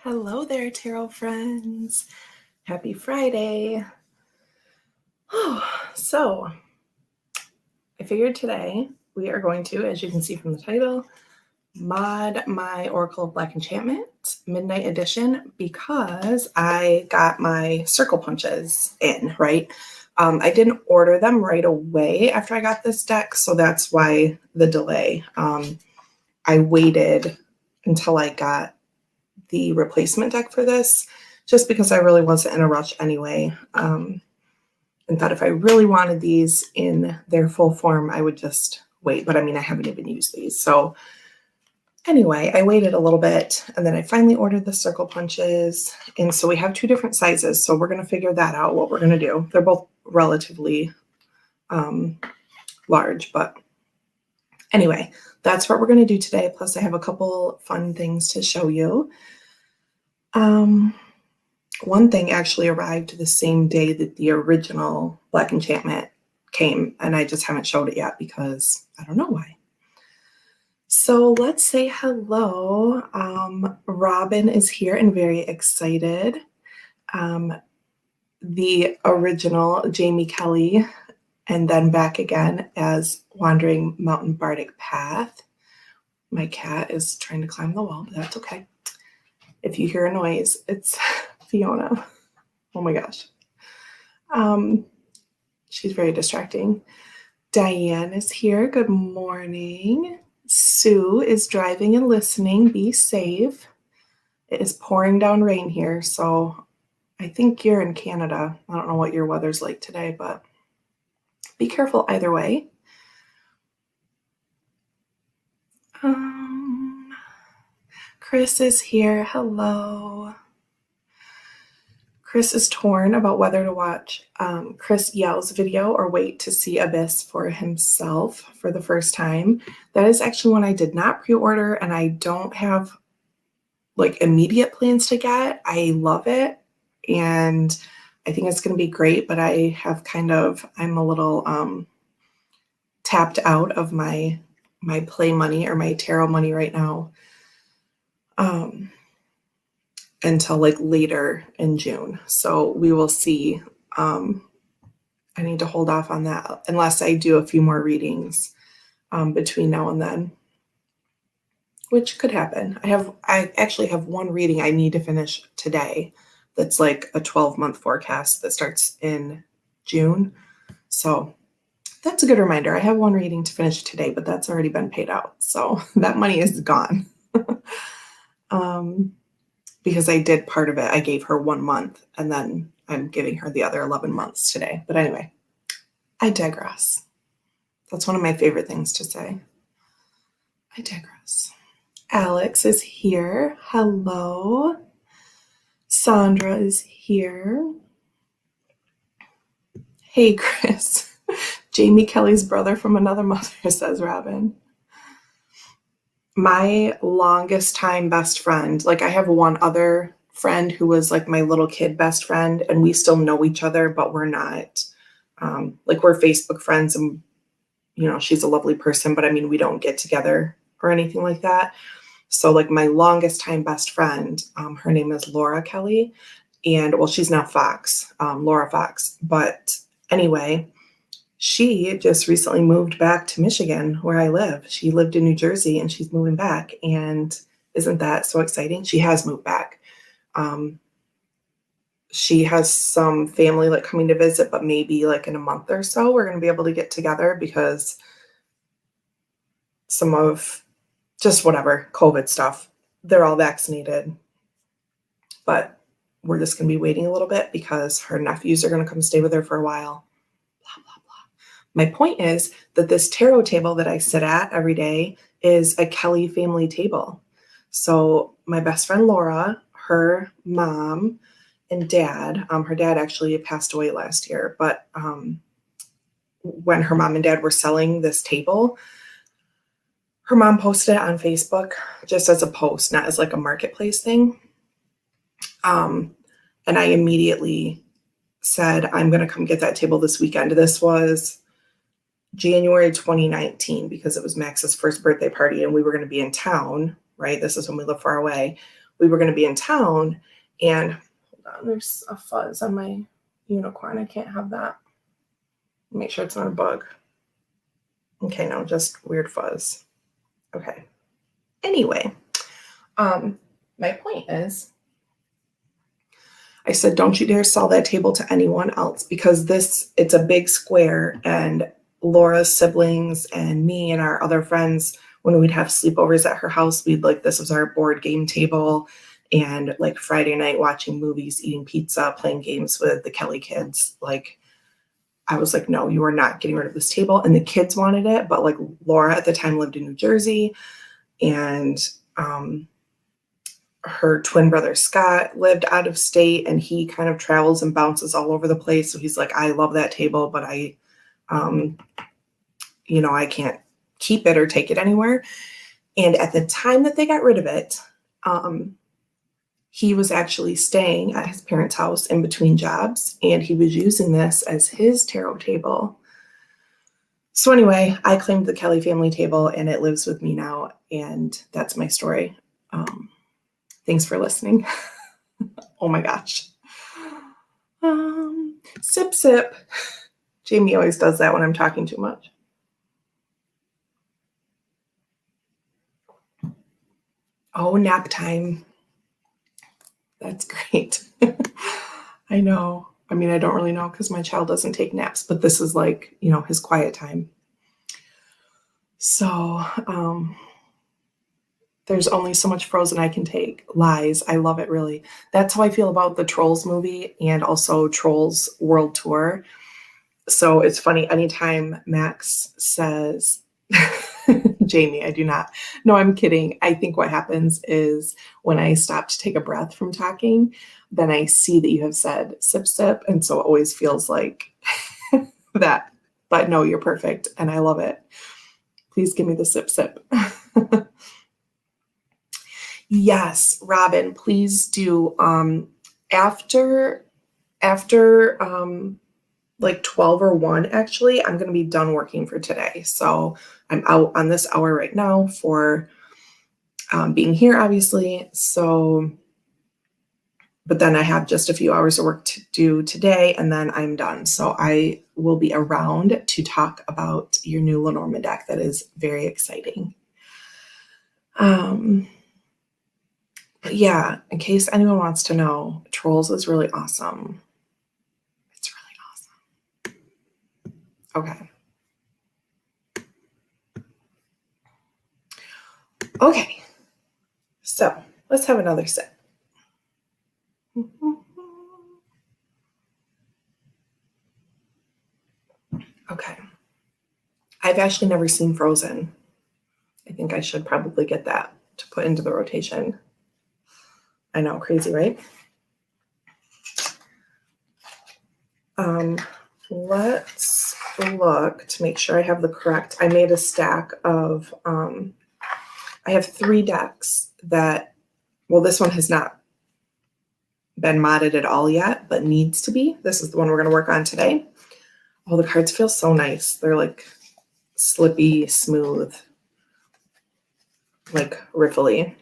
Hello there, tarot friends. Happy Friday. So, I figured today we are going to, as you can see from the title, mod my Oracle of Black Enchantment Midnight Edition because I got my circle punches in, right? I didn't order them right away after I got this deck, so that's why the delay. I waited until I got the replacement deck for this, just because I really wasn't in a rush anyway. And thought if I really wanted these in their full form, I would just wait. But I mean, I haven't even used these. So anyway, I waited a little bit and then I finally ordered the circle punches. And so we have two different sizes. So we're going to figure that out, what we're going to do. They're both relatively large, but anyway, that's what we're going to do today. Plus I have a couple fun things to show you. One thing actually arrived the same day that the original Black Enchantment came, and I just haven't showed it yet because I don't know why. So let's say hello. Robin is here and very excited. The original Jamie Kelly, and then back again as Wandering Mountain Bardic Path. My cat is trying to climb the wall, but that's okay. If you hear a noise, it's Fiona. Oh my gosh. She's very distracting. Diane is here. Good morning. Sue is driving and listening. Be safe. It is pouring down rain here, so I think you're in Canada. I don't know what your weather's like today, but be careful either way. Chris is here. Hello. Chris is torn about whether to watch Chris Yell's video or wait to see Abyss for himself for the first time. That is actually one I did not pre-order, and I don't have like immediate plans to get. I love it, and I think it's going to be great, but I have I'm a little tapped out of my play money or my tarot money right now. Until like later in June. So we will see. I need to hold off on that unless I do a few more readings between now and then, which could happen. I actually have one reading I need to finish today. That's like a 12-month forecast that starts in June. So that's a good reminder. I have one reading to finish today, but that's already been paid out. So that money is gone. Because I did part of it. I gave her 1 month and then I'm giving her the other 11 months today. But anyway, I digress. That's one of my favorite things to say. I digress. Alex is here. Hello. Sandra is here. Hey, Chris. Jamie Kelly's brother from another mother, says Robin. My longest time best friend, like I have one other friend who was like my little kid best friend, and we still know each other, but we're not like we're Facebook friends, and she's a lovely person, but I mean we don't get together or anything like that. So like my longest time best friend, her name is Laura Kelly, and well, she's now Fox, Laura Fox, but anyway, she just recently moved back to Michigan where I live. She lived in New Jersey and she's moving back. And isn't that so exciting? She has moved back. She has some family like coming to visit, but maybe like in a month or so, we're going to be able to get together because some of just whatever COVID stuff, they're all vaccinated. But we're just going to be waiting a little bit because her nephews are going to come stay with her for a while. My point is that this tarot table that I sit at every day is a Kelly family table. So my best friend Laura, her mom and dad, her dad actually passed away last year, but when her mom and dad were selling this table, her mom posted it on Facebook just as a post, not as like a marketplace thing. And I immediately said, I'm going to come get that table this weekend. This was January 2019 because it was Max's first birthday party and we were going to be in town, right? This is when we live far away. we were going to be in town, and hold on, there's a fuzz on my unicorn. I can't have that. Make sure it's not a bug. Okay, no, just weird fuzz. Okay. Anyway, my point is, I said, don't you dare sell that table to anyone else, because it's a big square, and Laura's siblings and me and our other friends, when we'd have sleepovers at her house, this was our board game table, and like Friday night watching movies, eating pizza, playing games with the Kelly kids. Like, I was like, no, you are not getting rid of this table. And the kids wanted it, but like Laura at the time lived in New Jersey, and her twin brother Scott lived out of state, and he kind of travels and bounces all over the place. So he's like, I love that table, but I can't keep it or take it anywhere. And at the time that they got rid of it, he was actually staying at his parents' house in between jobs, and he was using this as his tarot table. So anyway, I claimed the Kelly family table, and it lives with me now, and that's my story. Thanks for listening. Oh my gosh. Sip, sip. Jamie always does that when I'm talking too much. Oh, nap time. That's great. I know. I mean, I don't really know because my child doesn't take naps, but this is like, his quiet time. So, there's only so much Frozen I can take. Lies. I love it, really. That's how I feel about the Trolls movie and also Trolls World Tour. So it's funny, anytime Max says, Jamie, I do not. No, I'm kidding. I think what happens is when I stop to take a breath from talking, then I see that you have said sip, sip. And so it always feels like that. But no, you're perfect. And I love it. Please give me the sip, sip. Yes, Robin, please do. After like 12 or 1, actually, I'm going to be done working for today. So I'm out on this hour right now for being here, obviously. So, but then I have just a few hours of work to do today, and then I'm done. So I will be around to talk about your new Lenormand deck. That is very exciting. But yeah, in case anyone wants to know, Trolls is really awesome. It's really awesome. Okay. So let's have another sip. Okay. I've actually never seen Frozen. I think I should probably get that to put into the rotation. I know, crazy, right? Let's look to make sure I have the correct. I made a stack of, I have 3 decks that, well, this one has not been modded at all yet, but needs to be. This is the one we're going to work on today. Oh, the cards feel so nice. They're like slippy, smooth, like riffly.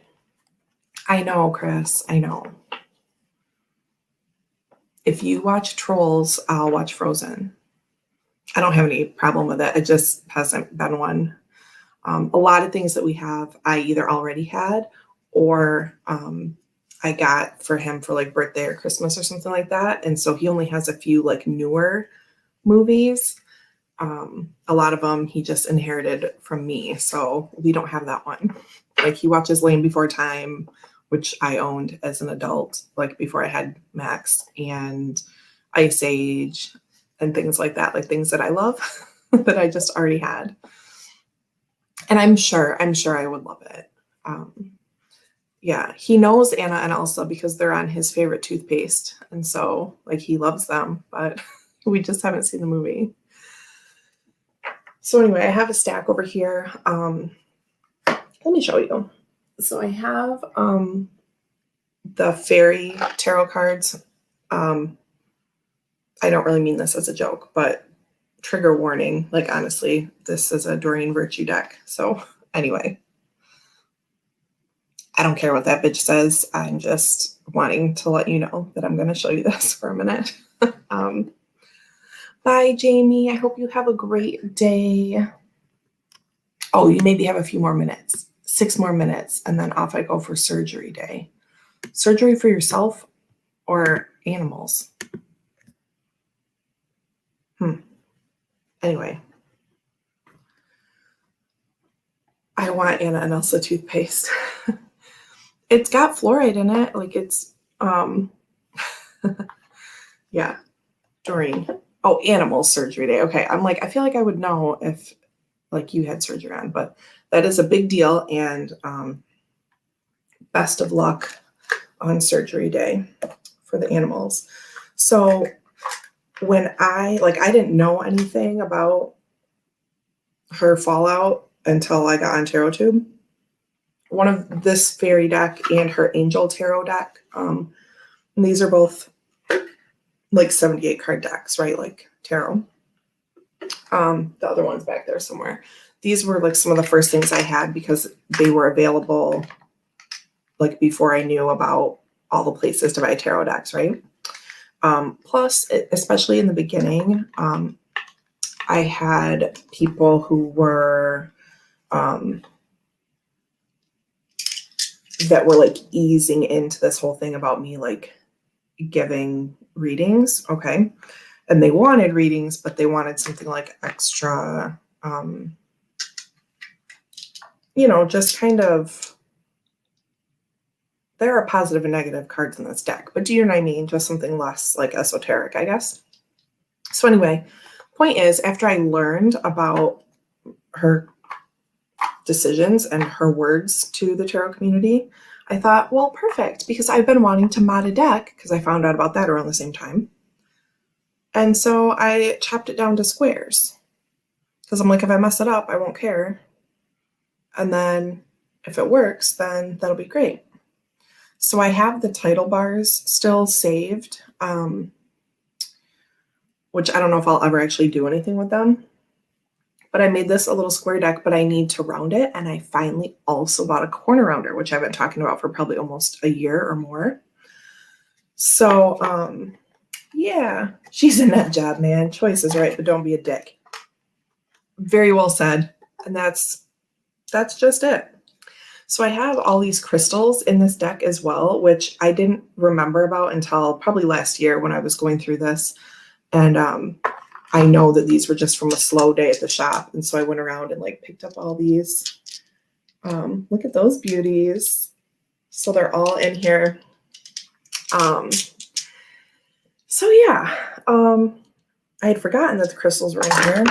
I know, Chris. I know. If you watch Trolls, I'll watch Frozen. I don't have any problem with it. It just hasn't been one. A lot of things that we have, I either already had or I got for him for like birthday or Christmas or something like that. And so he only has a few like newer movies. A lot of them he just inherited from me. So we don't have that one. Like he watches Land Before Time, which I owned as an adult, like before I had Max, and Ice Age and things like that, like things that I love that I just already had. And I'm sure I would love it. Yeah, he knows Anna and Elsa because they're on his favorite toothpaste. And so like he loves them, but we just haven't seen the movie. So anyway, I have a stack over here. Let me show you. So I have the fairy tarot cards. I don't really mean this as a joke, but trigger warning. Like honestly, this is a Doreen Virtue deck. So anyway, I don't care what that bitch says. I'm just wanting to let you know that I'm going to show you this for a minute. Bye, Jamie. I hope you have a great day. Oh, you maybe have a few more minutes, 6 more minutes, and then off I go for surgery day. Surgery for yourself or animals? Anyway, I want Anna and Elsa toothpaste. It's got fluoride in it. Like it's, yeah, during, animal surgery day. Okay. I'm like, I feel like I would know if like you had surgery on, but that is a big deal. And best of luck on surgery day for the animals. So when I didn't know anything about her fallout until I got on Tarot Tube. One of this fairy deck and her angel tarot deck. And these are both like 78 card decks, right? Like tarot. The other one's back there somewhere. These were like some of the first things I had because they were available like before I knew about all the places to buy tarot decks, right? Plus, especially in the beginning, I had people who were that were like easing into this whole thing about me like giving readings, okay? And they wanted readings, but they wanted something like extra, just kind of, there are positive and negative cards in this deck, but do you know what I mean? Just something less like esoteric, I guess. So anyway, point is, after I learned about her decisions and her words to the tarot community, I thought, well, perfect, because I've been wanting to mod a deck because I found out about that around the same time. And so I chopped it down to squares because I'm like, if I mess it up, I won't care. And then if it works, then that'll be great. So I have the title bars still saved, which I don't know if I'll ever actually do anything with them. But I made this a little square deck, but I need to round it. And I finally also bought a corner rounder, which I've been talking about for probably almost a year or more. So, yeah, she's a nut job, man. Choice is right, but don't be a dick. Very well said. And that's just it. So I have all these crystals in this deck as well, which I didn't remember about until probably last year when I was going through this. And I know that these were just from a slow day at the shop. And so I went around and like picked up all these. Look at those beauties. So they're all in here. So yeah, I had forgotten that the crystals were in here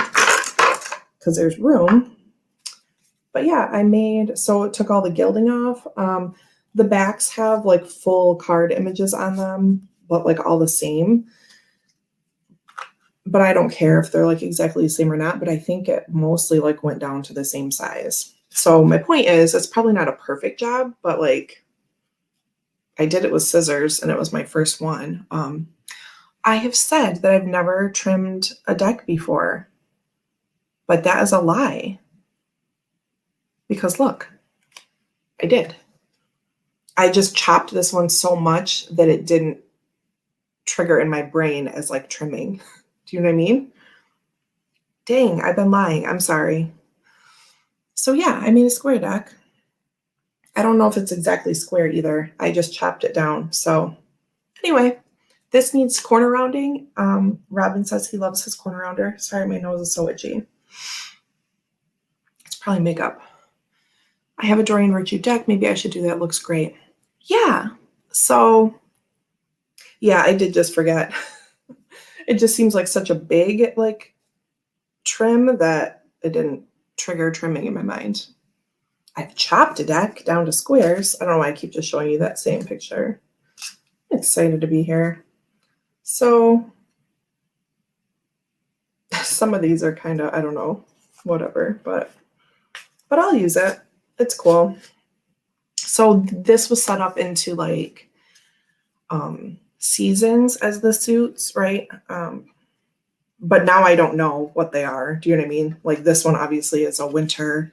because there's room. But yeah, so it took all the gilding off. The backs have like full card images on them, but like all the same. But I don't care if they're like exactly the same or not, but I think it mostly like went down to the same size. So my point is, it's probably not a perfect job, but like I did it with scissors and it was my first one. I have said that I've never trimmed a deck before, but that is a lie. Because look, I did. I just chopped this one so much that it didn't trigger in my brain as like trimming. Do you know what I mean? Dang, I've been lying. I'm sorry. So yeah, I made a square deck. I don't know if it's exactly square either. I just chopped it down. So anyway, this needs corner rounding. Robin says he loves his corner rounder. Sorry, my nose is so itchy. It's probably makeup. I have a Doreen Virtue deck. Maybe I should do that. It looks great. Yeah. So yeah, I did just forget. It just seems like such a big like trim that it didn't trigger trimming in my mind. I've chopped a deck down to squares. I don't know why I keep just showing you that same picture. I'm excited to be here. So some of these are kind of, I don't know, whatever, but I'll use it. It's cool. So this was set up into like seasons as the suits, right? But now I don't know what they are. Do you know what I mean? Like this one obviously is a winter,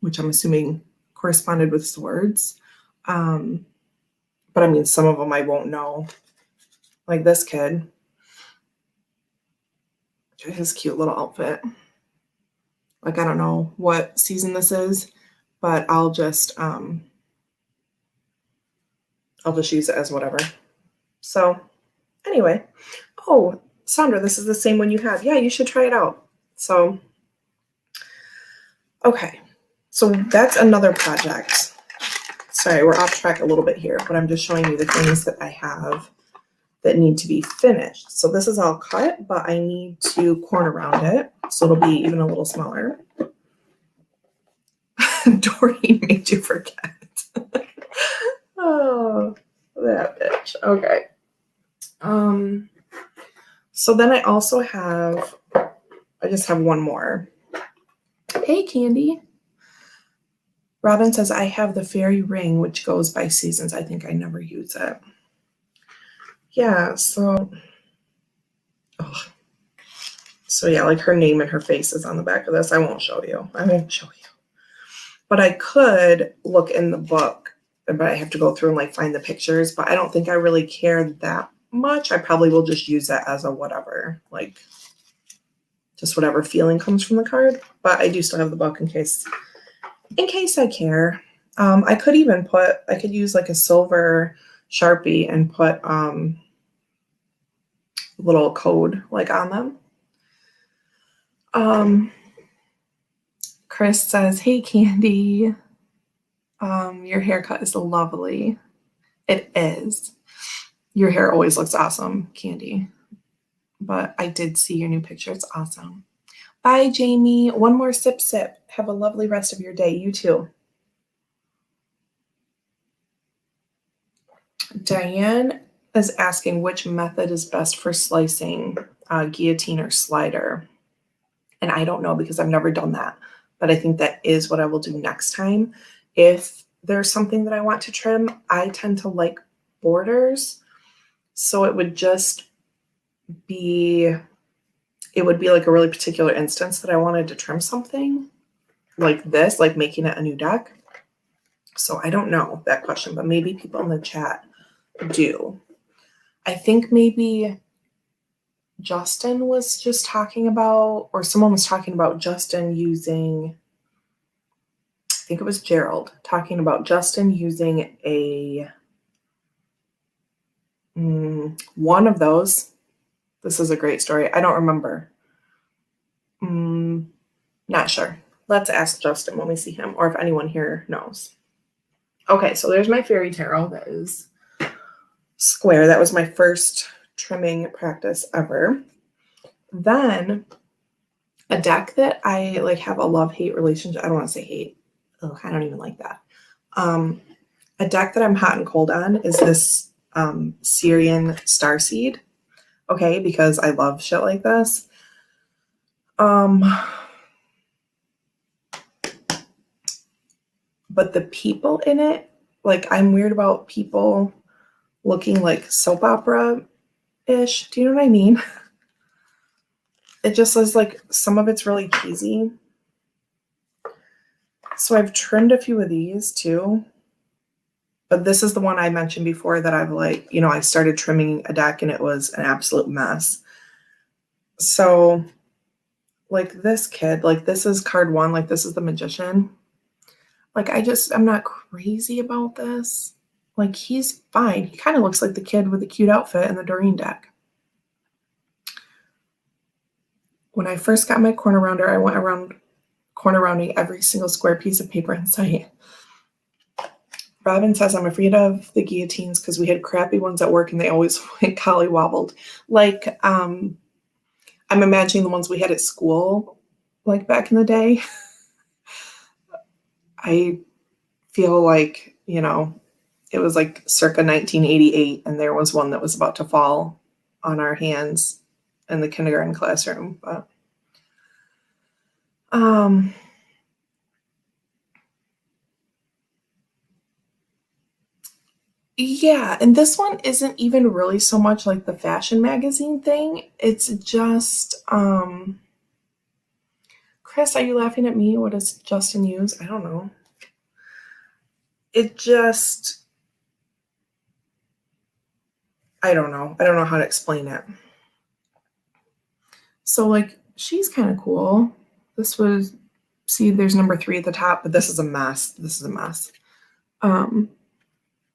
which I'm assuming corresponded with swords. But I mean, some of them I won't know. Like this kid. His cute little outfit. Like, I don't know what season this is, but I'll just use it as whatever. So anyway, oh, Sandra, this is the same one you have. Yeah, you should try it out. So, okay. So that's another project. Sorry, we're off track a little bit here, but I'm just showing you the things that I have that need to be finished. So this is all cut, but I need to corn around it, so it'll be even a little smaller. Doreen made you forget. Oh, that bitch. Okay. So then I also have, I just have one more. Hey, Candy. Robin says, I have the fairy ring, which goes by seasons. I think I never use it. Yeah, so yeah, like her name and her face is on the back of this. I won't show you. But I could look in the book, but I have to go through and like find the pictures. But I don't think I really care that much. I probably will just use that as a whatever, like just whatever feeling comes from the card. But I do still have the book in case I care. I could use like a silver Sharpie and put little code like on them. Chris says, hey, Candy. Your haircut is lovely. It is. Your hair always looks awesome, Candy. But I did see your new picture. It's awesome. Bye, Jamie. One more sip. Have a lovely rest of your day. You too. Diane is asking which method is best for slicing, guillotine or slider. And I don't know because I've never done that. But I think that is what I will do next time. If there's something that I want to trim, I tend to like borders. So it would be like a really particular instance that I wanted to trim something like this, like making it a new deck. So I don't know that question, but maybe people in the chat do. I think maybe Justin was just talking about, or someone was talking about Justin using, I think it was Gerald talking about Justin using one of those. This is a great story. I don't remember. Not sure. Let's ask Justin when we see him, or if anyone here knows. Okay, so there's my fairy tarot that is square. That was my first trimming practice ever. Then a deck that I like have a love-hate relationship. I don't want to say hate. Oh, I don't even like that. A deck that I'm hot and cold on is this Syrian Starseed. Okay, because I love shit like this. But the people in it, like I'm weird about people looking like soap opera-ish. Do you know what I mean? It just is like some of it's really cheesy. So I've trimmed a few of these too. But this is the one I mentioned before that I've like, I started trimming a deck and it was an absolute mess. So like this kid, like this is card 1, like this is the Magician. Like I'm not crazy about this. Like he's fine. He kind of looks like the kid with the cute outfit in the Doreen deck. When I first got my corner rounder, I went around corner rounding every single square piece of paper in sight. Robin says, I'm afraid of the guillotines because we had crappy ones at work and they always went collywobbled. Like, I'm imagining the ones we had at school, like back in the day. I feel like, it was like circa 1988 and there was one that was about to fall on our hands in the kindergarten classroom. But, yeah, and this one isn't even really so much like the fashion magazine thing. It's just, Chris, are you laughing at me? What does Justin use? I don't know. it just, I don't know. I don't know how to explain it. So like, she's kind of cool. This was, see, there's number 3 at the top, but this is a mess. This is a mess.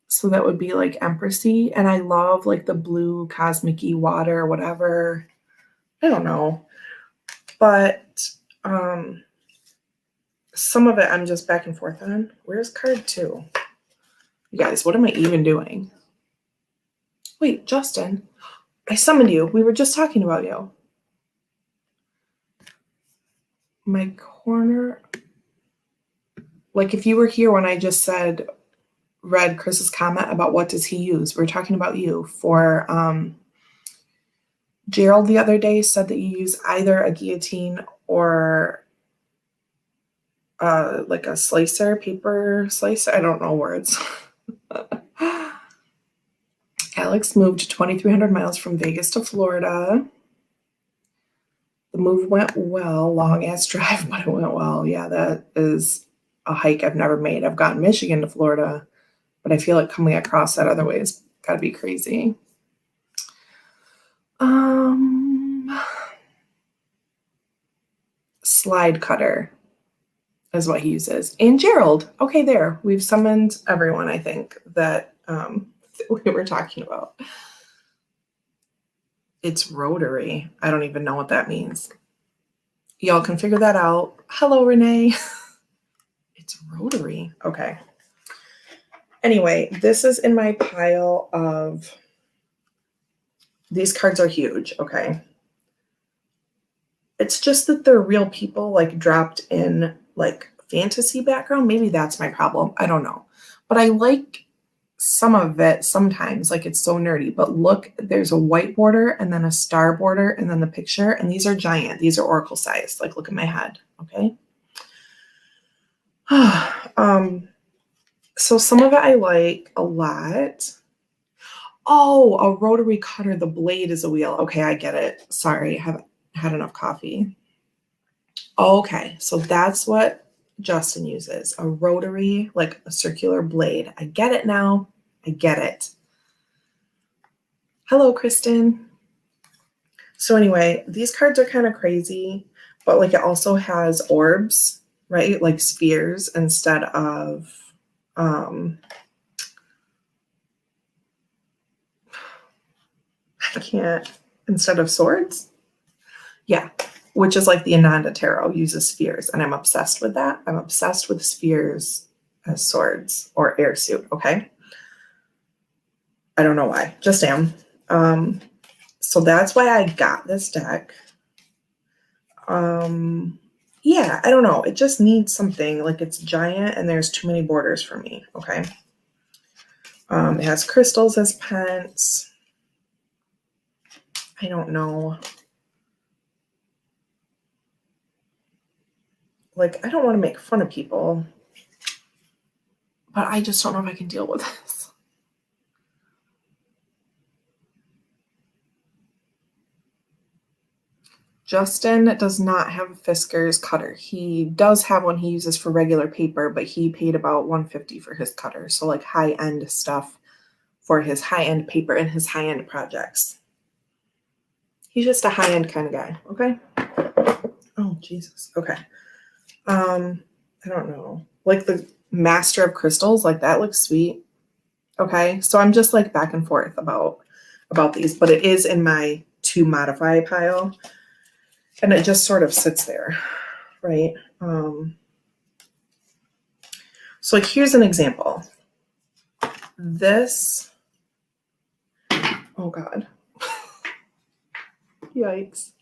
So that would be like Empressy. And I love like the blue cosmic-y water or whatever. I don't know. But some of it I'm just back and forth on. Where's card 2? You guys, what am I even doing? Wait, Justin, I summoned you. We were just talking about you. My corner, like if you were here when I just read Chris's comment about what does he use, we're talking about you. For Gerald the other day said that you use either a guillotine or like a slicer, paper slicer. I don't know words. Alex moved 2,300 miles from Vegas to Florida. The move went well. Long ass drive, but it went well. Yeah, that is a hike I've never made. I've gotten Michigan to Florida, but I feel like coming across that other way has got to be crazy. Slide cutter is what he uses. And Gerald. Okay, there. We've summoned everyone, I think, that we were talking about. It's rotary. I don't even know what that means. Y'all can figure that out. Hello, Renee. It's rotary. Okay. Anyway, this is in my pile of, these cards are huge, okay? It's just that they're real people, like dropped in like fantasy background. Maybe that's my problem. I don't know. But I like some of it sometimes, like it's so nerdy. But look, there's a white border and then a star border and then the picture. And these are giant. These are oracle sized. Like, look at my head, okay? So some of it I like a lot. Oh, a rotary cutter. The blade is a wheel. Okay, I get it. Sorry, I haven't had enough coffee. Okay, so that's what Justin uses. A rotary, like a circular blade. I get it now. I get it. Hello, Kristen. So anyway, these cards are kind of crazy, but like it also has orbs, right? Like spheres instead of instead of swords. Yeah, which is like the Ananda Tarot uses spheres, and I'm obsessed with that. I'm obsessed with spheres as swords or airsuit, okay? I don't know why, just am. So that's why I got this deck. Yeah, I don't know. It just needs something. Like it's giant and there's too many borders for me, okay? It has crystals as pence. I don't know. Like, I don't want to make fun of people, but I just don't know if I can deal with this. Justin does not have a Fisker's cutter. He does have one he uses for regular paper, but he paid about $150 for his cutter. So like high-end stuff for his high-end paper and his high-end projects. He's just a high-end kind of guy, okay? Oh, Jesus. Okay. I don't know. Like the Master of Crystals, like that looks sweet. Okay. So I'm just like back and forth about these, but it is in my to modify pile. And it just sort of sits there, right? So like here's an example. This, oh God. Yikes.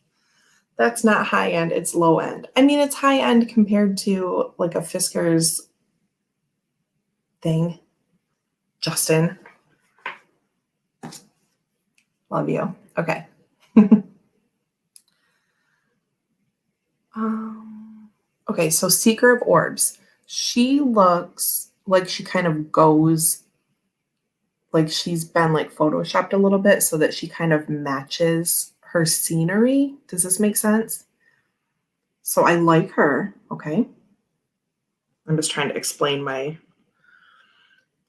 That's not high end, it's low end. I mean, it's high end compared to like a Fisker's thing. Justin. Love you. Okay. Okay, so Seeker of Orbs. She looks like she kind of goes, like she's been like photoshopped a little bit so that she kind of matches her scenery. Does this make sense? So I like her, okay? I'm just trying to explain my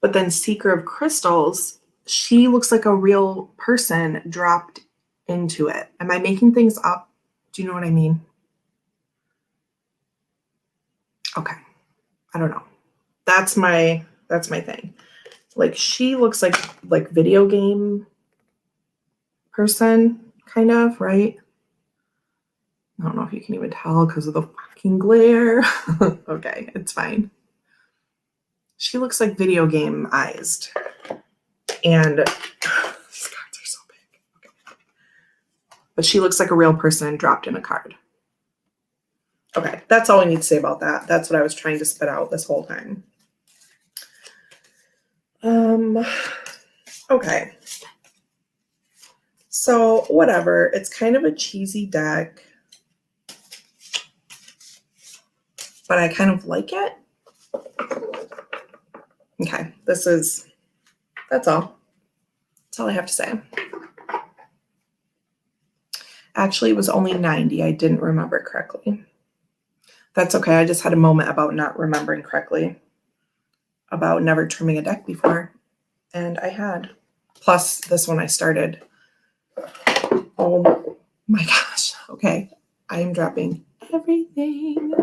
But then Seeker of Crystals, she looks like a real person dropped into it. Am I making things up? Do you know what I mean? Okay. I don't know. That's my thing. Like she looks like video game person, kind of, right? I don't know if you can even tell because of the fucking glare. Okay, it's fine. She looks like video game eyes. And these cards are so big. Okay. But she looks like a real person dropped in a card. Okay, that's all I need to say about that. That's what I was trying to spit out this whole time. Okay. So whatever, it's kind of a cheesy deck, but I kind of like it. Okay, that's all. That's all I have to say. Actually, it was only 90. I didn't remember correctly. That's okay. I just had a moment about not remembering correctly, about never trimming a deck before, and I had. Plus, this one I started. Oh my gosh. Okay, I am dropping everything.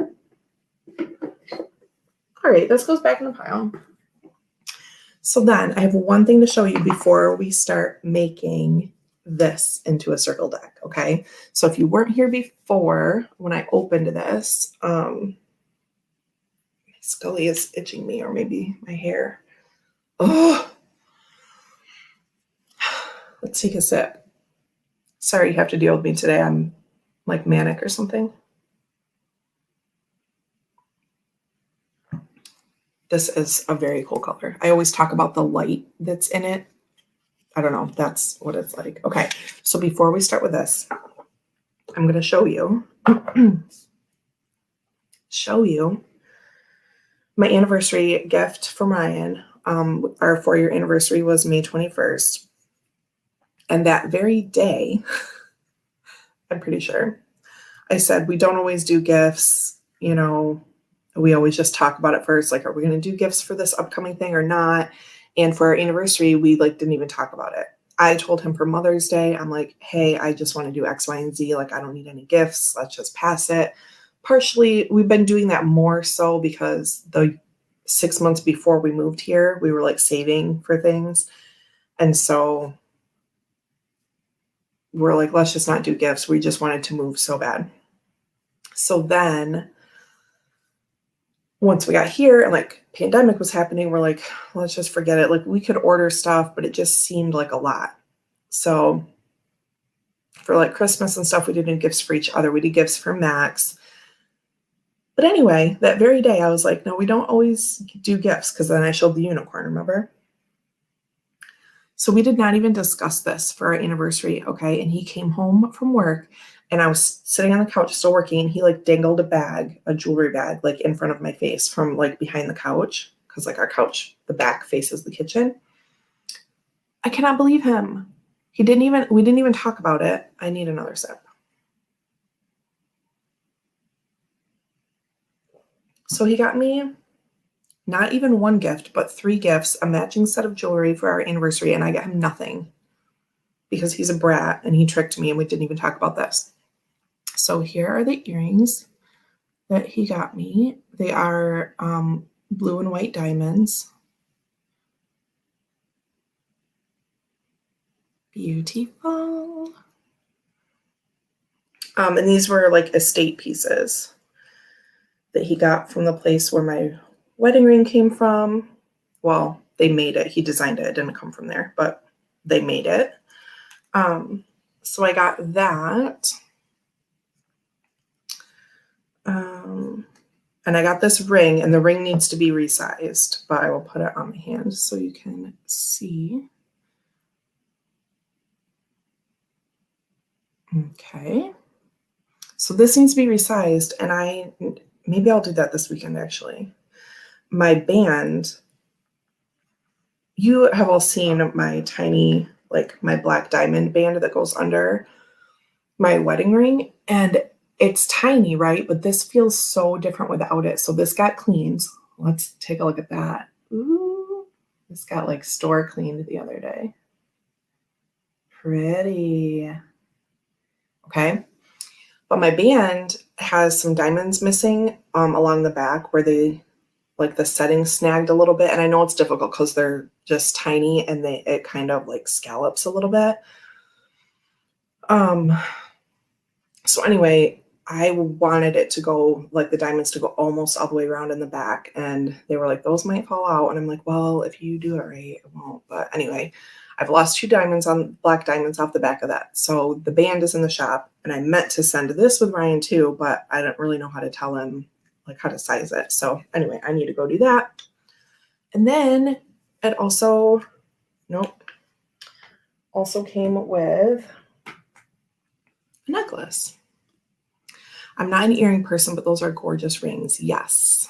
All right, this goes back in the pile. So then I have one thing to show you before we start making this into a circle deck, okay? So if you weren't here before when I opened this, my scully is itching me, or maybe my hair. Oh, let's take a sip. Sorry you have to deal with me today. I'm like manic or something. This is a very cool color. I always talk about the light that's in it. I don't know. That's what it's like. Okay. So before we start with this, I'm going to show you my anniversary gift from Ryan. Our 4-year anniversary was May 21st. And that very day, I'm pretty sure, I said, we don't always do gifts. You know, we always just talk about it first. Like, are we going to do gifts for this upcoming thing or not? And for our anniversary, we didn't even talk about it. I told him for Mother's Day, I'm like, hey, I just want to do X, Y, and Z. Like, I don't need any gifts. Let's just pass it. Partially, we've been doing that more so because the 6 months before we moved here, we were like saving for things. And so we're like, let's just not do gifts. We just wanted to move so bad. So then once we got here and like pandemic was happening, we're like, let's just forget it. Like we could order stuff, but it just seemed like a lot. So for like Christmas and stuff, we didn't do gifts for each other. We did gifts for Max. But anyway, that very day I was like, no, we don't always do gifts, because then I showed the unicorn, remember? So we did not even discuss this for our anniversary, okay? And he came home from work and I was sitting on the couch still working, and he like dangled a jewelry bag, like in front of my face from like behind the couch, because like our couch, the back faces the kitchen. I cannot believe him. We didn't even talk about it. I need another sip. So he got me not even one gift, but 3 gifts, a matching set of jewelry for our anniversary, and I got him nothing because he's a brat and he tricked me and we didn't even talk about this. So here are the earrings that he got me. They are blue and white diamonds. Beautiful. And these were like estate pieces that he got from the place where my wedding ring came from. Well, they made it. He designed it. It didn't come from there, but they made it. So I got that. And I got this ring, and the ring needs to be resized, but I will put it on my hand so you can see. Okay. So this needs to be resized, and maybe I'll do that this weekend, actually. My band, you have all seen my tiny, like my black diamond band that goes under my wedding ring, and it's tiny, right? But this feels so different without it. So this got cleaned. Let's take a look at that. Ooh, This got like store cleaned the other day. Pretty. Okay. But my band has some diamonds missing along the back where they like the setting snagged a little bit. And I know it's difficult because they're just tiny and it kind of like scallops a little bit. So anyway, I wanted it to go like the diamonds to go almost all the way around in the back. And they were like, those might fall out. And I'm like, well, if you do it right, it won't. But anyway, I've lost 2 diamonds on black diamonds off the back of that. So the band is in the shop and I meant to send this with Ryan too, but I don't really know how to tell him like how to size it. So anyway, I need to go do that. And then it also, also came with a necklace. I'm not an earring person, but those are gorgeous rings. Yes.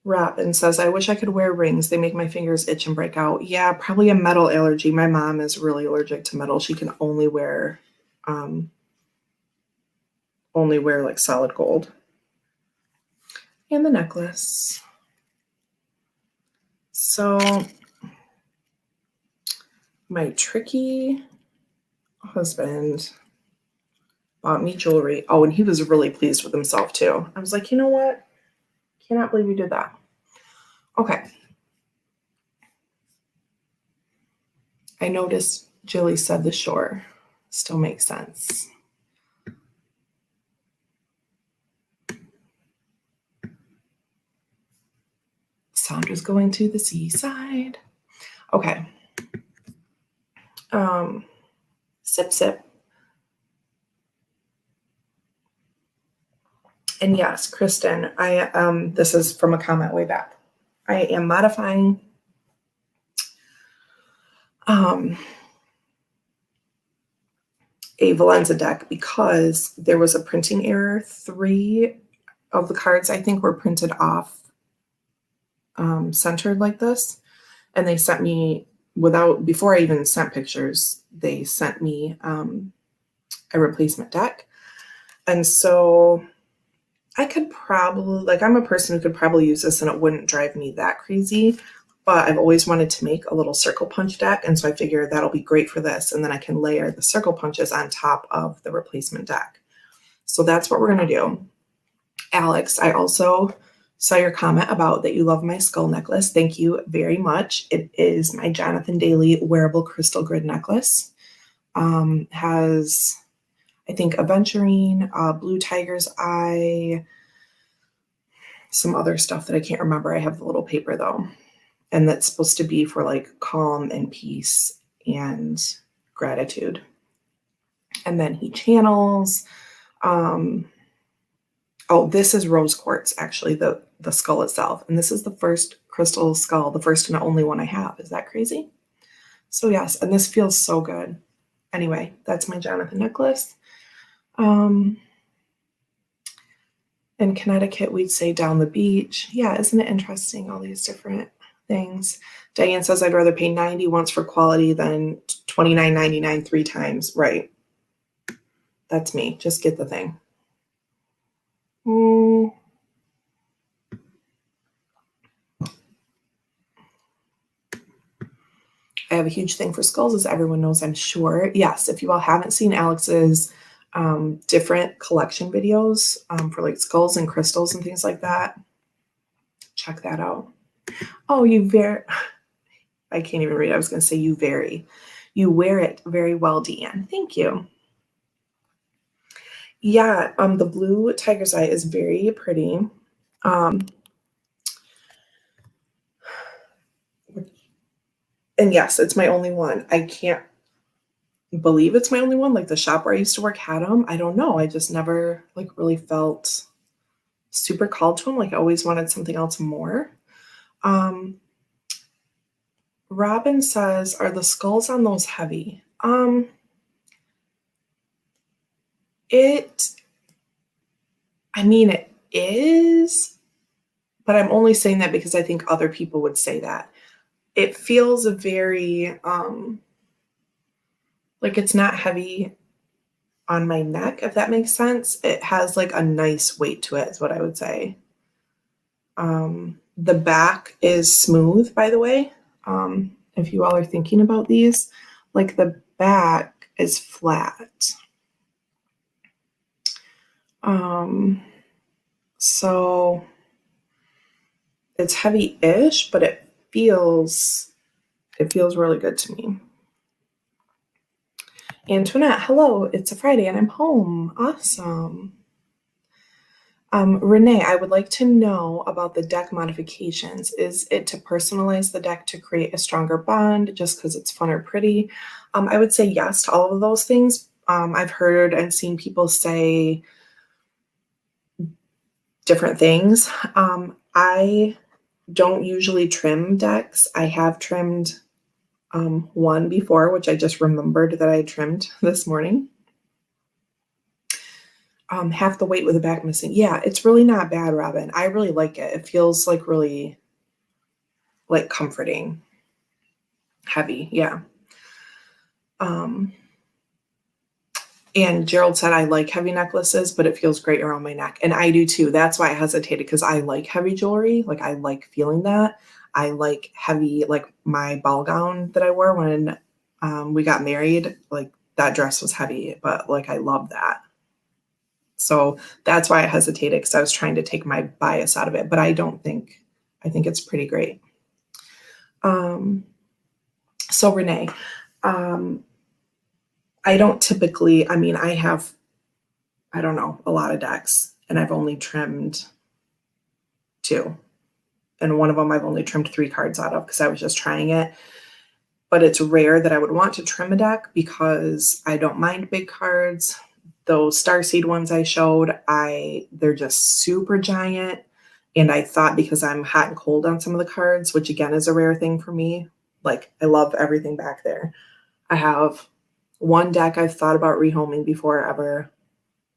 Robin says, I wish I could wear rings. They make my fingers itch and break out. Yeah, probably a metal allergy. My mom is really allergic to metal. She can only wear like solid gold. And the necklace. So my tricky husband bought me jewelry. Oh, and he was really pleased with himself too. I was like, you know what? Cannot believe you did that. Okay. I noticed Jilly said the shore still makes sense. Sandra's going to the seaside. Okay. Sip, sip. And yes, Kristen, this is from a comment way back. I am modifying a Valenza deck because there was a printing error. 3 of the cards, I think, were printed off centered like this. And they sent me before I even sent pictures, they sent me a replacement deck. And so I could probably, like, I'm a person who could probably use this and it wouldn't drive me that crazy, but I've always wanted to make a little circle punch deck. And so I figured that'll be great for this. And then I can layer the circle punches on top of the replacement deck. So that's what we're going to do. Alex, I also saw your comment about that you love my skull necklace. Thank you very much. It is my Jonathan Daly wearable crystal grid necklace. Has, I think, aventurine, blue tiger's eye, some other stuff that I can't remember. I have the little paper though. And that's supposed to be for like calm and peace and gratitude. And then he channels. Oh, this is rose quartz, actually, the skull itself. And this is the first crystal skull, the first and only one I have. Is that crazy? So yes, and this feels so good. Anyway, that's my Jonathan necklace. In Connecticut, we'd say down the beach. Yeah, isn't it interesting, all these different things? Diane says, I'd rather pay $90 once for quality than $29.99 3 times. Right. That's me. Just get the thing. I have a huge thing for skulls, as everyone knows, I'm sure. Yes, if you all haven't seen Alex's different collection videos for like skulls and crystals and things like that, check that out. Oh, you I can't even read. I was going to say you wear it very well, Deanne. Thank you. Yeah, the blue tiger's eye is very pretty. And yes, it's my only one. I can't believe it's my only one. Like the shop where I used to work had them. I don't know. I just never like really felt super called to them. Like I always wanted something else more. Robin says, are the skulls on those heavy? It is, but I'm only saying that because I think other people would say that. It feels very, like it's not heavy on my neck, if that makes sense. It has like a nice weight to it, is what I would say. The back is smooth, by the way. If you all are thinking about these, like the back is flat. So it's heavy-ish, but it feels really good to me. Antoinette, hello, it's a Friday and I'm home. Awesome. Renee, I would like to know about the deck modifications. Is it to personalize the deck to create a stronger bond just because it's fun or pretty? I would say yes to all of those things. I've heard and seen people say different things. I don't usually trim decks. I have trimmed one before, which I just remembered that I trimmed this morning. Half the weight with the back missing. Yeah, it's really not bad, Robin. I really like it. It feels like really like comforting. Heavy, yeah. And Gerald said I like heavy necklaces, but it feels great around my neck. And I do too. That's why I hesitated, because I like heavy jewelry. Like I like feeling that. I like heavy, like my ball gown that I wore when we got married. Like that dress was heavy, but like I love that. So that's why I hesitated, because I was trying to take my bias out of it. But I think it's pretty great. So Renee, I don't typically, I mean, I have, I don't know, a lot of decks, and I've only trimmed 2. And one of them I've only trimmed 3 cards out of because I was just trying it. But it's rare that I would want to trim a deck because I don't mind big cards. Those Starseed ones I showed, they're just super giant. And I thought, because I'm hot and cold on some of the cards, which again is a rare thing for me, like I love everything back there. I have one deck I've thought about rehoming before ever.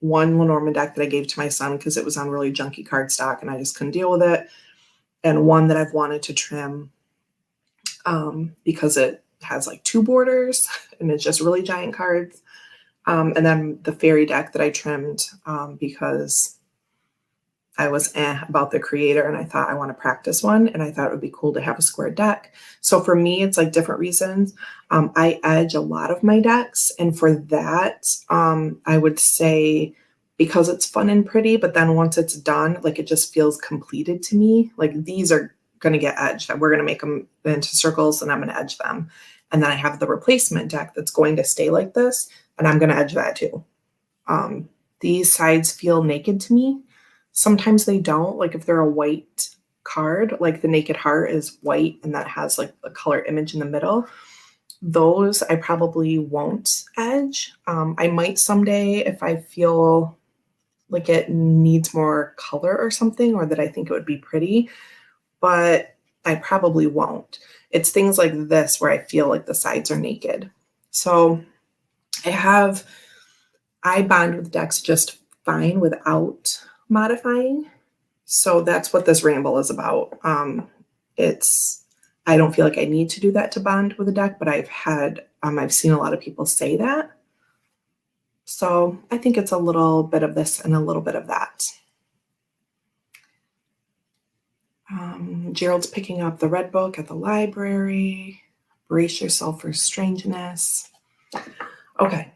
One Lenormand deck that I gave to my son because it was on really junky cardstock and I just couldn't deal with it. And one that I've wanted to trim because it has like 2 borders and it's just really giant cards. And then the fairy deck that I trimmed because I was about the creator and I thought I want to practice one and I thought it would be cool to have a square deck. So for me, it's like different reasons. I edge a lot of my decks, and for that, I would say because it's fun and pretty, but then once it's done, like it just feels completed to me. Like these are going to get edged. We're going to make them into circles and I'm going to edge them. And then I have the replacement deck that's going to stay like this and I'm going to edge that too. These sides feel naked to me. Sometimes they don't. Like if they're a white card, like the Naked Heart is white and that has like a color image in the middle. Those I probably won't edge. I might someday if I feel like it needs more color or something, or that I think it would be pretty, but I probably won't. It's things like this where I feel like the sides are naked. So I bond with decks just fine without modifying. So that's what this ramble is about. I don't feel like I need to do that to bond with a deck, but I've seen a lot of people say that. So I think it's a little bit of this and a little bit of that. Gerald's picking up the red book at the library. Brace yourself for strangeness. Okay.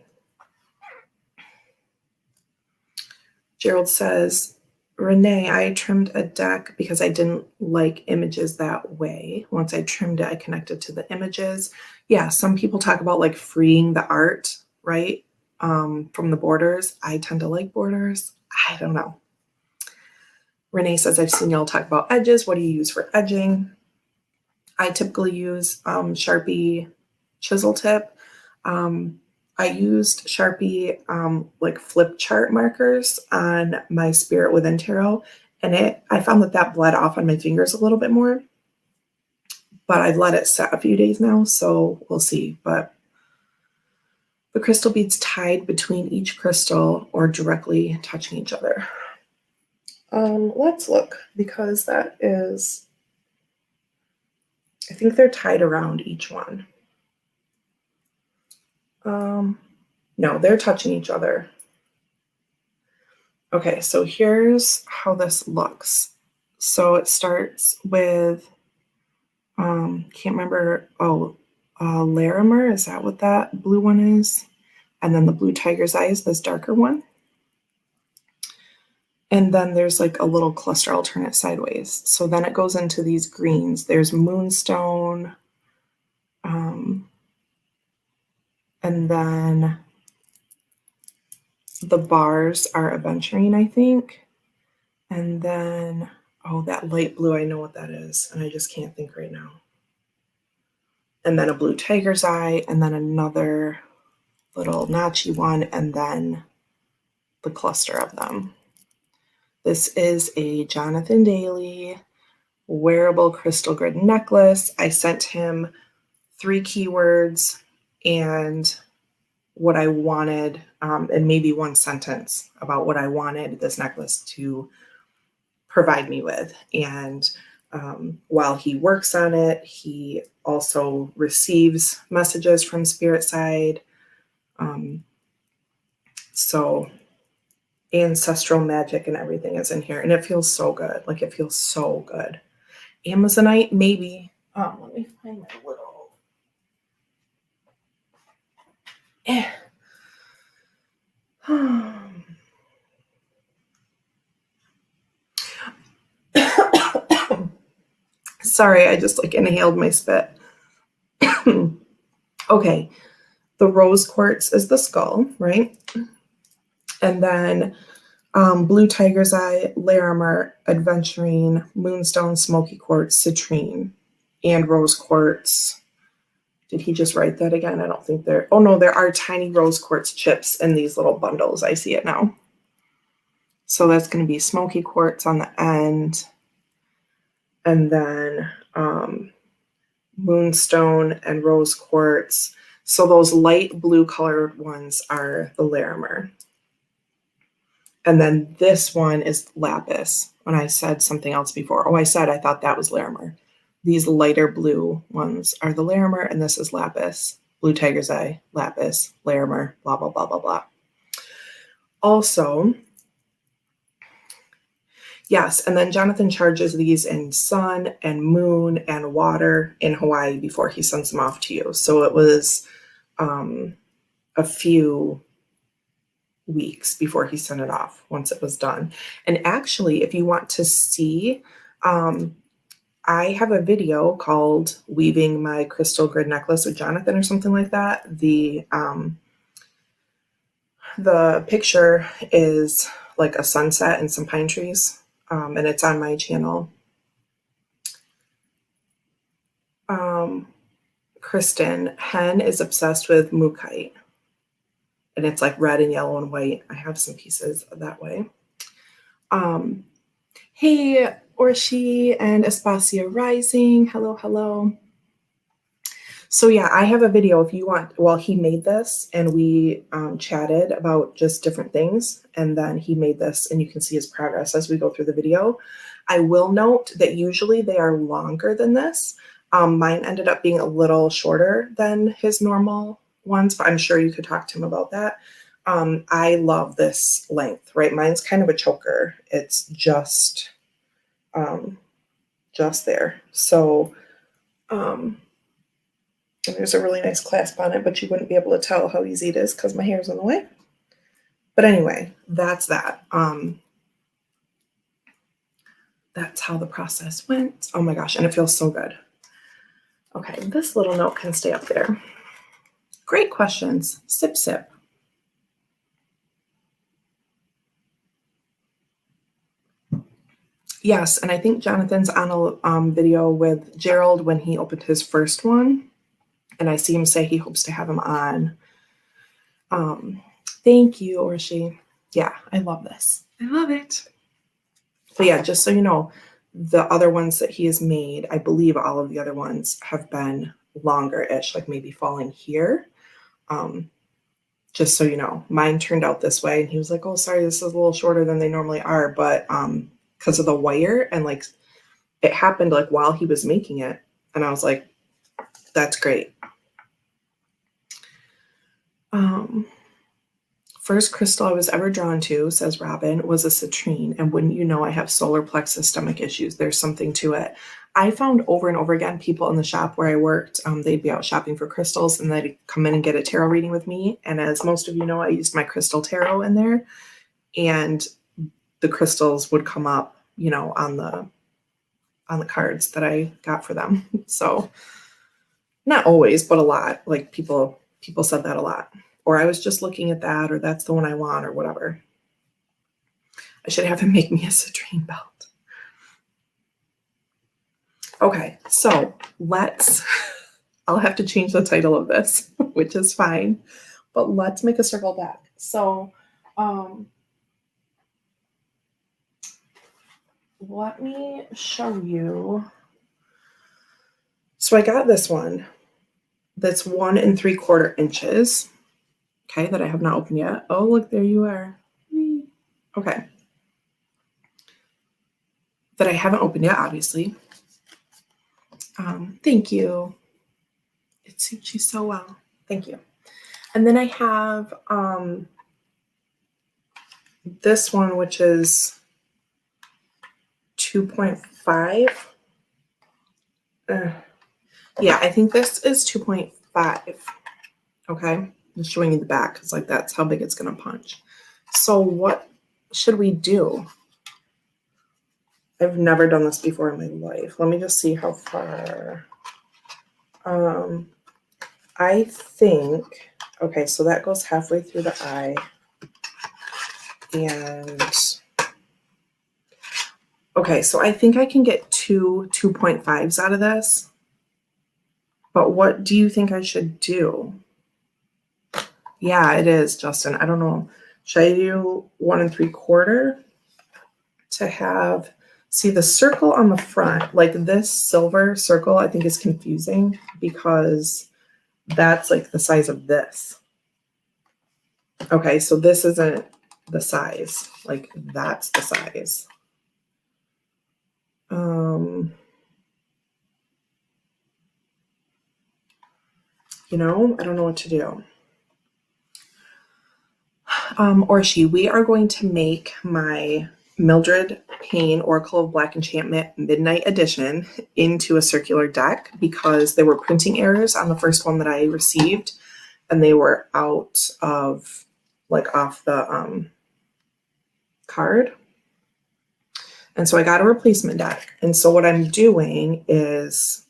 Gerald says, Renee, I trimmed a deck because I didn't like images that way. Once I trimmed it, I connected to the images. Yeah, some people talk about like freeing the art, right? From the borders. I tend to like borders. I don't know. Renee says, I've seen y'all talk about edges. What do you use for edging? I typically use Sharpie chisel tip. I used Sharpie like flip chart markers on my Spirit Within tarot, and I found that bled off on my fingers a little bit more, but I've let it set a few days now, so we'll see. But the crystal beads tied between each crystal or directly touching each other. Let's look, because that is, I think they're tied around each one. No, they're touching each other. Okay, so here's how this looks. So it starts with, can't remember, Larimer, is that what that blue one is? And then the blue tiger's eye is this darker one. And then there's like a little cluster alternate sideways. So then it goes into these greens. There's moonstone, and then the bars are aventurine, I think. And then, oh, that light blue, I know what that is, and I just can't think right now. And then a blue tiger's eye, and then another little notchy one, and then the cluster of them. This is a Jonathan Daly wearable crystal grid necklace. I sent him 3 keywords and what I wanted, and maybe 1 sentence about what I wanted this necklace to provide me with. And while he works on it, he also receives messages from spirit side. So ancestral magic and everything is in here, and it feels so good. Like, it feels so good. Amazonite, maybe. Let me find my little. Sorry, I just like inhaled my spit. Okay, the rose quartz is the skull, right? And then blue tiger's eye, Larimer, aventurine, moonstone, smoky quartz, citrine, and rose quartz. Did he just write that again? I don't think there. Oh no, there are tiny rose quartz chips in these little bundles. I see it now. So that's going to be smoky quartz on the end. And then moonstone and rose quartz. So those light blue colored ones are the Larimer. And then this one is lapis. When I said something else before, I thought that was Larimer. These lighter blue ones are the Larimer, and this is lapis. Blue tiger's eye, lapis, Larimer, blah, blah, blah, blah, blah. Also, yes, and then Jonathan charges these in sun and moon and water in Hawaii before he sends them off to you. So it was a few weeks before he sent it off once it was done. And actually, if you want to see, I have a video called Weaving My Crystal Grid Necklace with Jonathan or something like that. The picture is like a sunset and some pine trees, and it's on my channel. Kristen, Hen is obsessed with Mookite, and it's like red and yellow and white. I have some pieces that way. Hey, Orshi and Espacia Rising. Hello, hello. So yeah, I have a video if you want. Well, he made this and we chatted about just different things. And then he made this and you can see his progress as we go through the video. I will note that usually they are longer than this. Mine ended up being a little shorter than his normal ones, but I'm sure you could talk to him about that. I love this length, right? Mine's kind of a choker. It's just there. So, and there's a really nice clasp on it, but you wouldn't be able to tell how easy it is because my hair's in the way. But anyway, that's that. That's how the process went. Oh my gosh, and it feels so good. Okay, this little note can stay up there. Great questions. Sip, sip. Yes, and I think Jonathan's on a video with Gerald when he opened his first one. And I see him say he hopes to have him on. Thank you, Orshi. Yeah, I love this. I love it. But yeah, just so you know, the other ones that he has made, I believe all of the other ones have been longer-ish, like maybe falling here. Just so you know, mine turned out this way. And he was like, oh, sorry, this is a little shorter than they normally are. But because of the wire and like it happened like while he was making it. And I was like, that's great. First crystal I was ever drawn to, says Robin, was a citrine. And wouldn't you know, I have solar plexus stomach issues. There's something to it. I found over and over again people in the shop where I worked, they'd be out shopping for crystals and they'd come in and get a tarot reading with me. And as most of you know, I used my crystal tarot in there, and the crystals would come up, on the cards that I got for them. So not always, but a lot. Like people said that a lot. Or I was just looking at that, or that's the one I want, or whatever. I should have him make me a citrine belt. Okay, so I'll have to change the title of this, which is fine, but let's make a circle deck. So, let me show you. So I got this one that's 1 3/4 inches. Okay, that I have not opened yet. Oh, look, there you are. Okay. That I haven't opened yet, obviously. Thank you. It suits you so well. Thank you. And then I have this one, which is 2.5. Yeah, I think this is 2.5. Okay, I'm showing you the back because like that's how big it's gonna punch. So what should we do? I've never done this before in my life. Let me just see how far. I think, okay, so that goes halfway through the eye. And okay, so I think I can get 2.5s out of this. But what do you think I should do? Yeah, it is, Justin. I don't know. Should I do 1 3/4 to have, see the circle on the front, like this silver circle, I think is confusing because that's like the size of this. Okay, so this isn't the size, like that's the size. I don't know what to do. We are going to make my Mildred Payne Oracle of Black Enchantment Midnight Edition into a circular deck because there were printing errors on the first one that I received, and they were out of, like, off the card. And so I got a replacement deck. And so what I'm doing is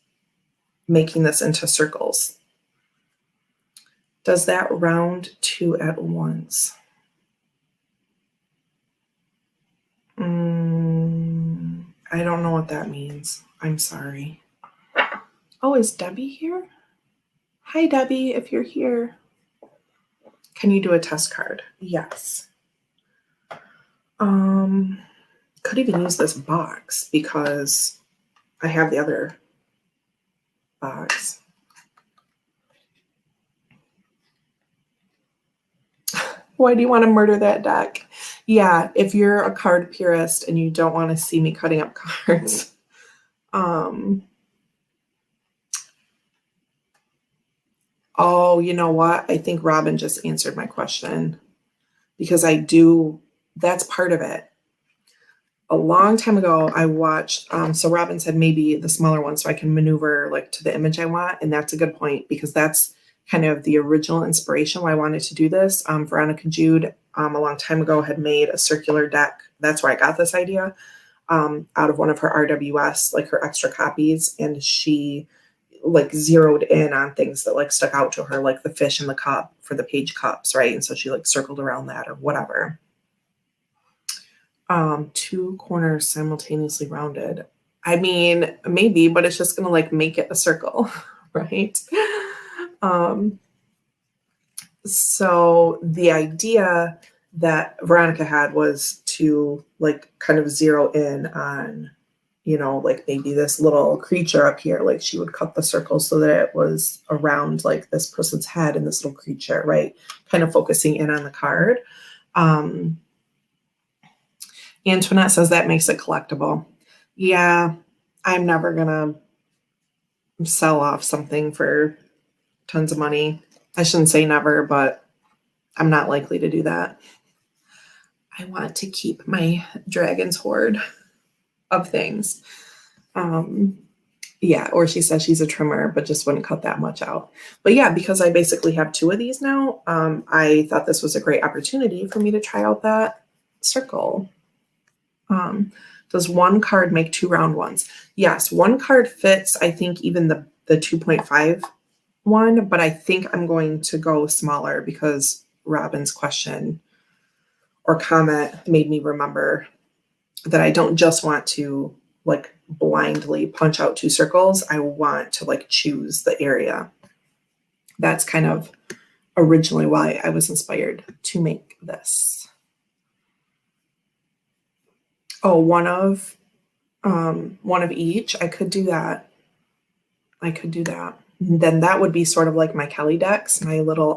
making this into circles. Does that round 2 at once? I don't know what that means. I'm sorry. Oh, is Debbie here? Hi, Debbie, if you're here. Can you do a test card? Yes. Could even use this box because I have the other box. Why do you want to murder that deck? Yeah, if you're a card purist and you don't want to see me cutting up cards. Oh, you know what? I think Robin just answered my question because that's part of it. A long time ago, I watched, so Robin said maybe the smaller one so I can maneuver like to the image I want. And that's a good point because that's kind of the original inspiration why I wanted to do this. Veronica Jude, a long time ago, had made a circular deck. That's where I got this idea out of one of her RWS, like her extra copies. And she like zeroed in on things that like stuck out to her, like the fish in the cup for the page cups, right? And so she like circled around that or whatever. 2 corners simultaneously rounded. I mean, maybe, but it's just gonna like make it a circle, right? So the idea that Veronica had was to like kind of zero in on, like maybe this little creature up here, like she would cut the circle so that it was around like this person's head and this little creature, right? Kind of focusing in on the card. Antoinette says that makes it collectible. Yeah, I'm never gonna sell off something for tons of money. I shouldn't say never, but I'm not likely to do that. I want to keep my dragon's hoard of things. Yeah, or she says she's a trimmer, but just wouldn't cut that much out. But yeah, because I basically have 2 of these now, I thought this was a great opportunity for me to try out that circle. Does 1 card make 2 round ones? Yes, 1 card fits, I think, even the 2.5 one, but I think I'm going to go smaller because Robin's question or comment made me remember that I don't just want to like blindly punch out 2 circles. I want to like choose the area. That's kind of originally why I was inspired to make this. Oh, one of each. I could do that. Then that would be sort of like my Kelly decks, my little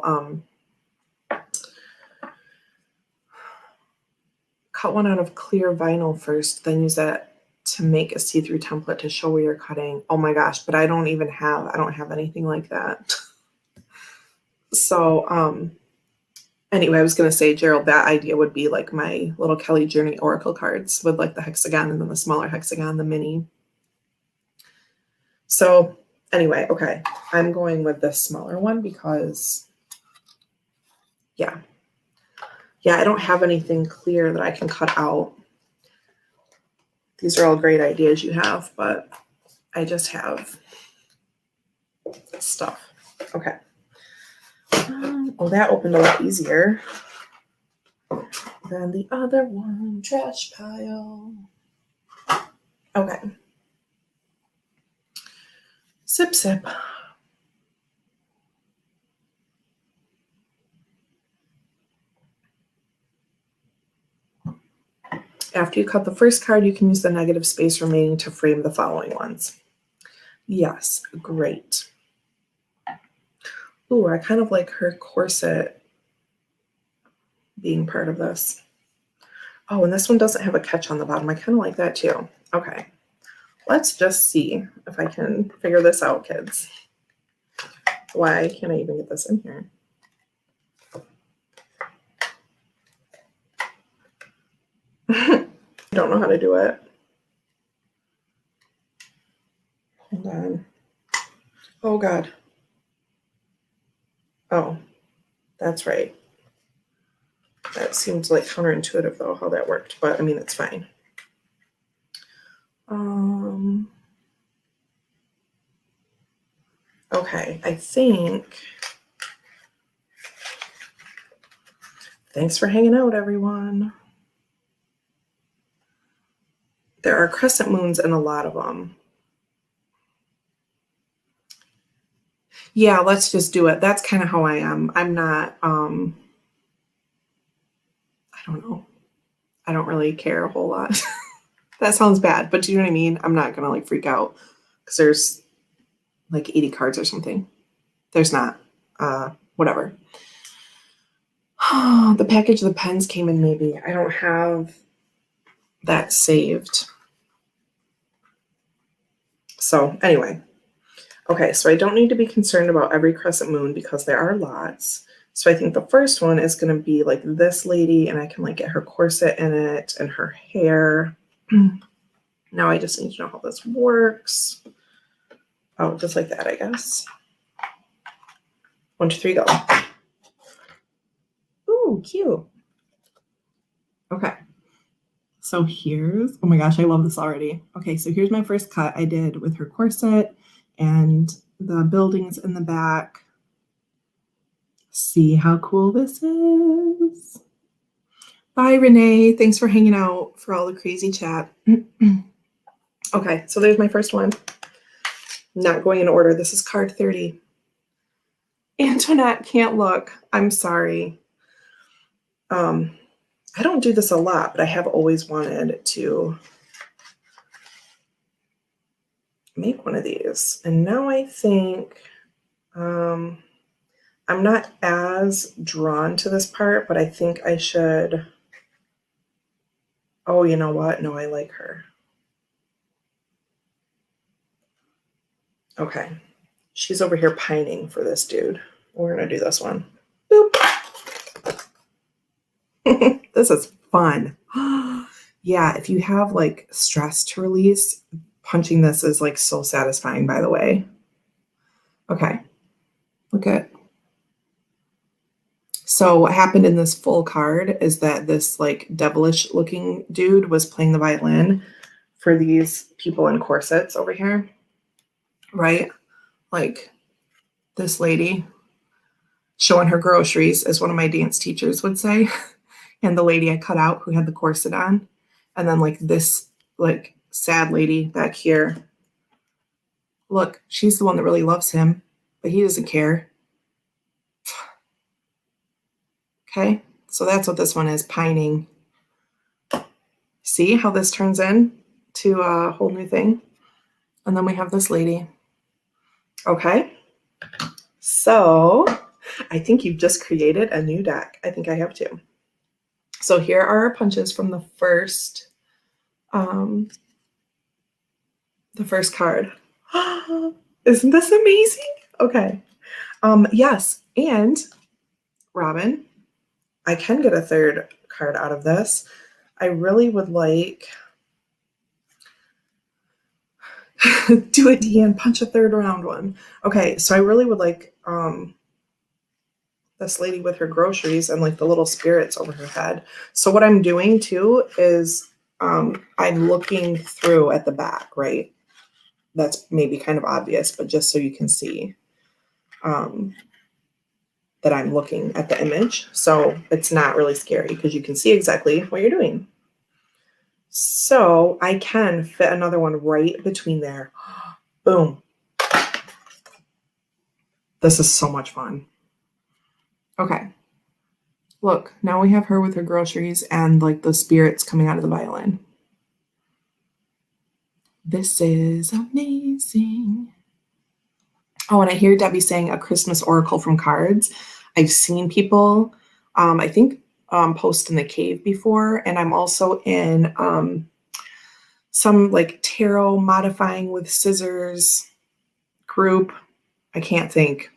cut one out of clear vinyl first, then use that to make a see-through template to show where you're cutting. Oh my gosh, but I don't have anything like that. So anyway, I was gonna say, Gerald, that idea would be like my little Kelly Journey Oracle cards with like the hexagon and then the smaller hexagon, the mini. So anyway, okay, I'm going with this smaller one because yeah, I don't have anything clear that I can cut out. These are all great ideas you have, but I just have stuff. Okay. Oh, that opened a lot easier than the other one. Trash pile. Okay. Sip, sip. After you cut the first card, you can use the negative space remaining to frame the following ones. Yes, great. Ooh, I kind of like her corset being part of this. Oh, and this one doesn't have a catch on the bottom. I kind of like that too. Okay, let's just see if I can figure this out, kids. Why can't I even get this in here? I don't know how to do it. Hold on. Oh, God. Oh, that's right. That seems like counterintuitive, though, how that worked. But, I mean, it's fine. Okay, I think... Thanks for hanging out, everyone. There are crescent moons in a lot of them. Yeah, let's just do it. That's kind of how I am. I'm not, I don't know. I don't really care a whole lot. That sounds bad, but do you know what I mean? I'm not going to like freak out because there's like 80 cards or something. There's not. Whatever. The package of the pens came in maybe. I don't have that saved. So anyway. Okay, so I don't need to be concerned about every crescent moon because there are lots. So I think the first one is going to be like this lady, and I can like get her corset in it and her hair. Now I just need to know how this works. Oh, just like that, I guess. 1, 2, 3, go. Ooh, cute. Okay. So here's, oh my gosh, I love this already. Okay, so here's my first cut I did with her corset and the buildings in the back. See how cool this is. Bye, Renee. Thanks for hanging out for all the crazy chat. Okay, so there's my first one. Not going in order. This is card 30. Antoinette can't look. I'm sorry. I don't do this a lot, but I have always wanted to make one of these. And now I think I'm not as drawn to this part, but I think I should. Oh, you know what? No, I like her. Okay. She's over here pining for this dude. We're going to do this one. Boop. This is fun. Yeah, if you have like stress to release, punching this is like so satisfying, by the way. Okay, look at. So what happened in this full card is that this like devilish looking dude was playing the violin for these people in corsets over here, right? Like this lady showing her groceries, as one of my dance teachers would say, and the lady I cut out who had the corset on, and then like this like sad lady back here. Look, she's the one that really loves him, but he doesn't care. Okay, so that's what this one is, pining. See how this turns in to a whole new thing? And then we have this lady. Okay, so I think you've just created a new deck. I think I have too. So here are our punches from the first card. Isn't this amazing? Okay. Yes, and Robin, I can get a third card out of this. I really would like do a D and punch a third round one. Okay, so I really would like this lady with her groceries and like the little spirits over her head. So what I'm doing too is I'm looking through at the back, right? That's maybe kind of obvious, but just so you can see that I'm looking at the image. So it's not really scary because you can see exactly what you're doing. So I can fit another one right between there. Boom. This is so much fun. Okay. Look, now we have her with her groceries and like the spirits coming out of the violin. This is amazing. Oh, and I hear Debbie saying a Christmas oracle from cards. I've seen people, I think, post in the cave before, and I'm also in some like tarot modifying with scissors group. I can't think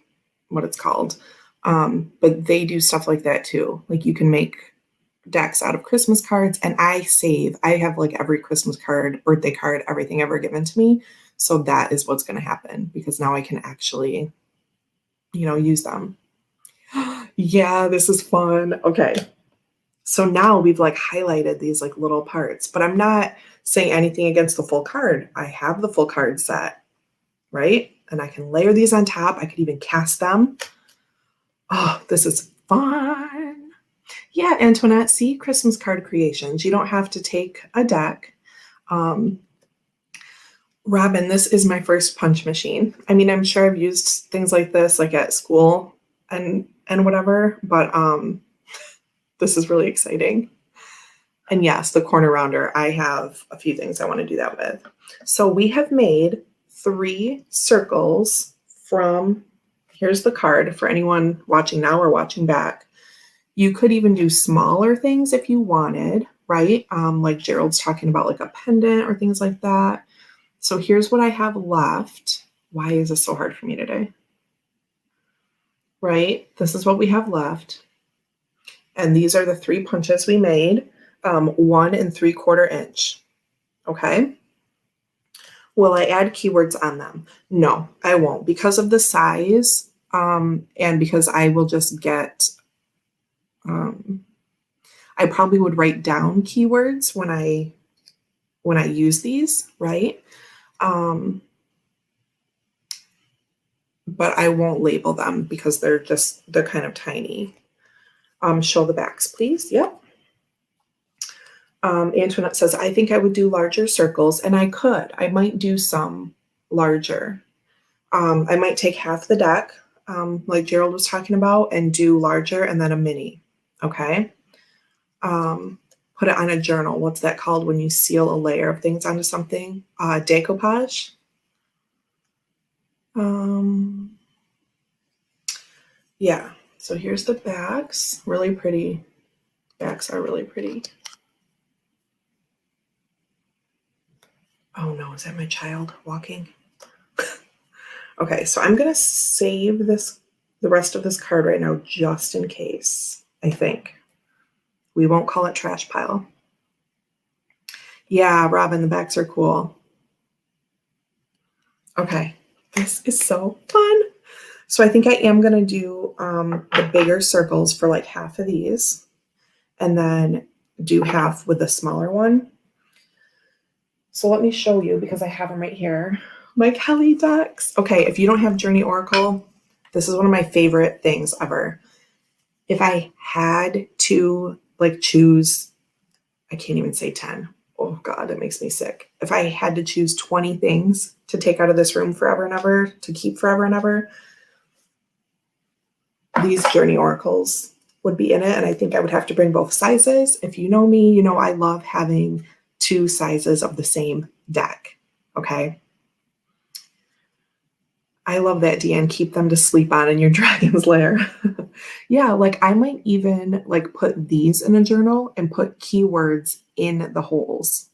what it's called, but they do stuff like that too. Like you can make decks out of Christmas cards, and I have like every Christmas card, birthday card, everything ever given to me. So that is what's going to happen because now I can actually, use them. Yeah, this is fun. Okay. So now we've like highlighted these like little parts, but I'm not saying anything against the full card. I have the full card set, right? And I can layer these on top. I could even cast them. Oh, this is fun. Yeah, Antoinette, see Christmas card creations. You don't have to take a deck. Robin, this is my first punch machine. I mean, I'm sure I've used things like this like at school and whatever, but this is really exciting. And yes, the corner rounder, I have a few things I want to do that with. So we have made 3 circles from, here's the card for anyone watching now or watching back. You could even do smaller things if you wanted, right? Like Gerald's talking about like a pendant or things like that. So here's what I have left. Why is this so hard for me today? Right? This is what we have left. And these are the 3 punches we made, 1 3/4 inch. Okay. Will I add keywords on them? No, I won't because of the size and because I will just get, I probably would write down keywords when I use these, right? But I won't label them because they're kind of tiny. Show the backs, please. Yep. Antoinette says, I think I would do larger circles, and I could. I might do some larger. I might take half the deck, like Gerald was talking about, and do larger and then a mini. Okay. Put it on a journal. What's that called when you seal a layer of things onto something? Decoupage. Yeah. So here's the backs. Really pretty. Backs are really pretty. Oh no, is that my child walking? Okay, so I'm gonna save the rest of this card right now just in case, I think. We won't call it trash pile. Yeah, Robin, the backs are cool. Okay, this is so fun. So I think I am going to do the bigger circles for like half of these and then do half with the smaller one. So let me show you because I have them right here. My Kelly decks. Okay, if you don't have Journey Oracle, this is one of my favorite things ever. If I had to like choose, I can't even say 10. Oh God, it makes me sick. If I had to choose 20 things to take out of this room forever and ever, to keep forever and ever, these Journey Oracles would be in it. And I think I would have to bring both sizes. If you know me, you know I love having 2 sizes of the same deck. Okay. I love that, Deanne. Keep them to sleep on in your dragon's lair. Yeah, like I might even like put these in a journal and put keywords in the holes.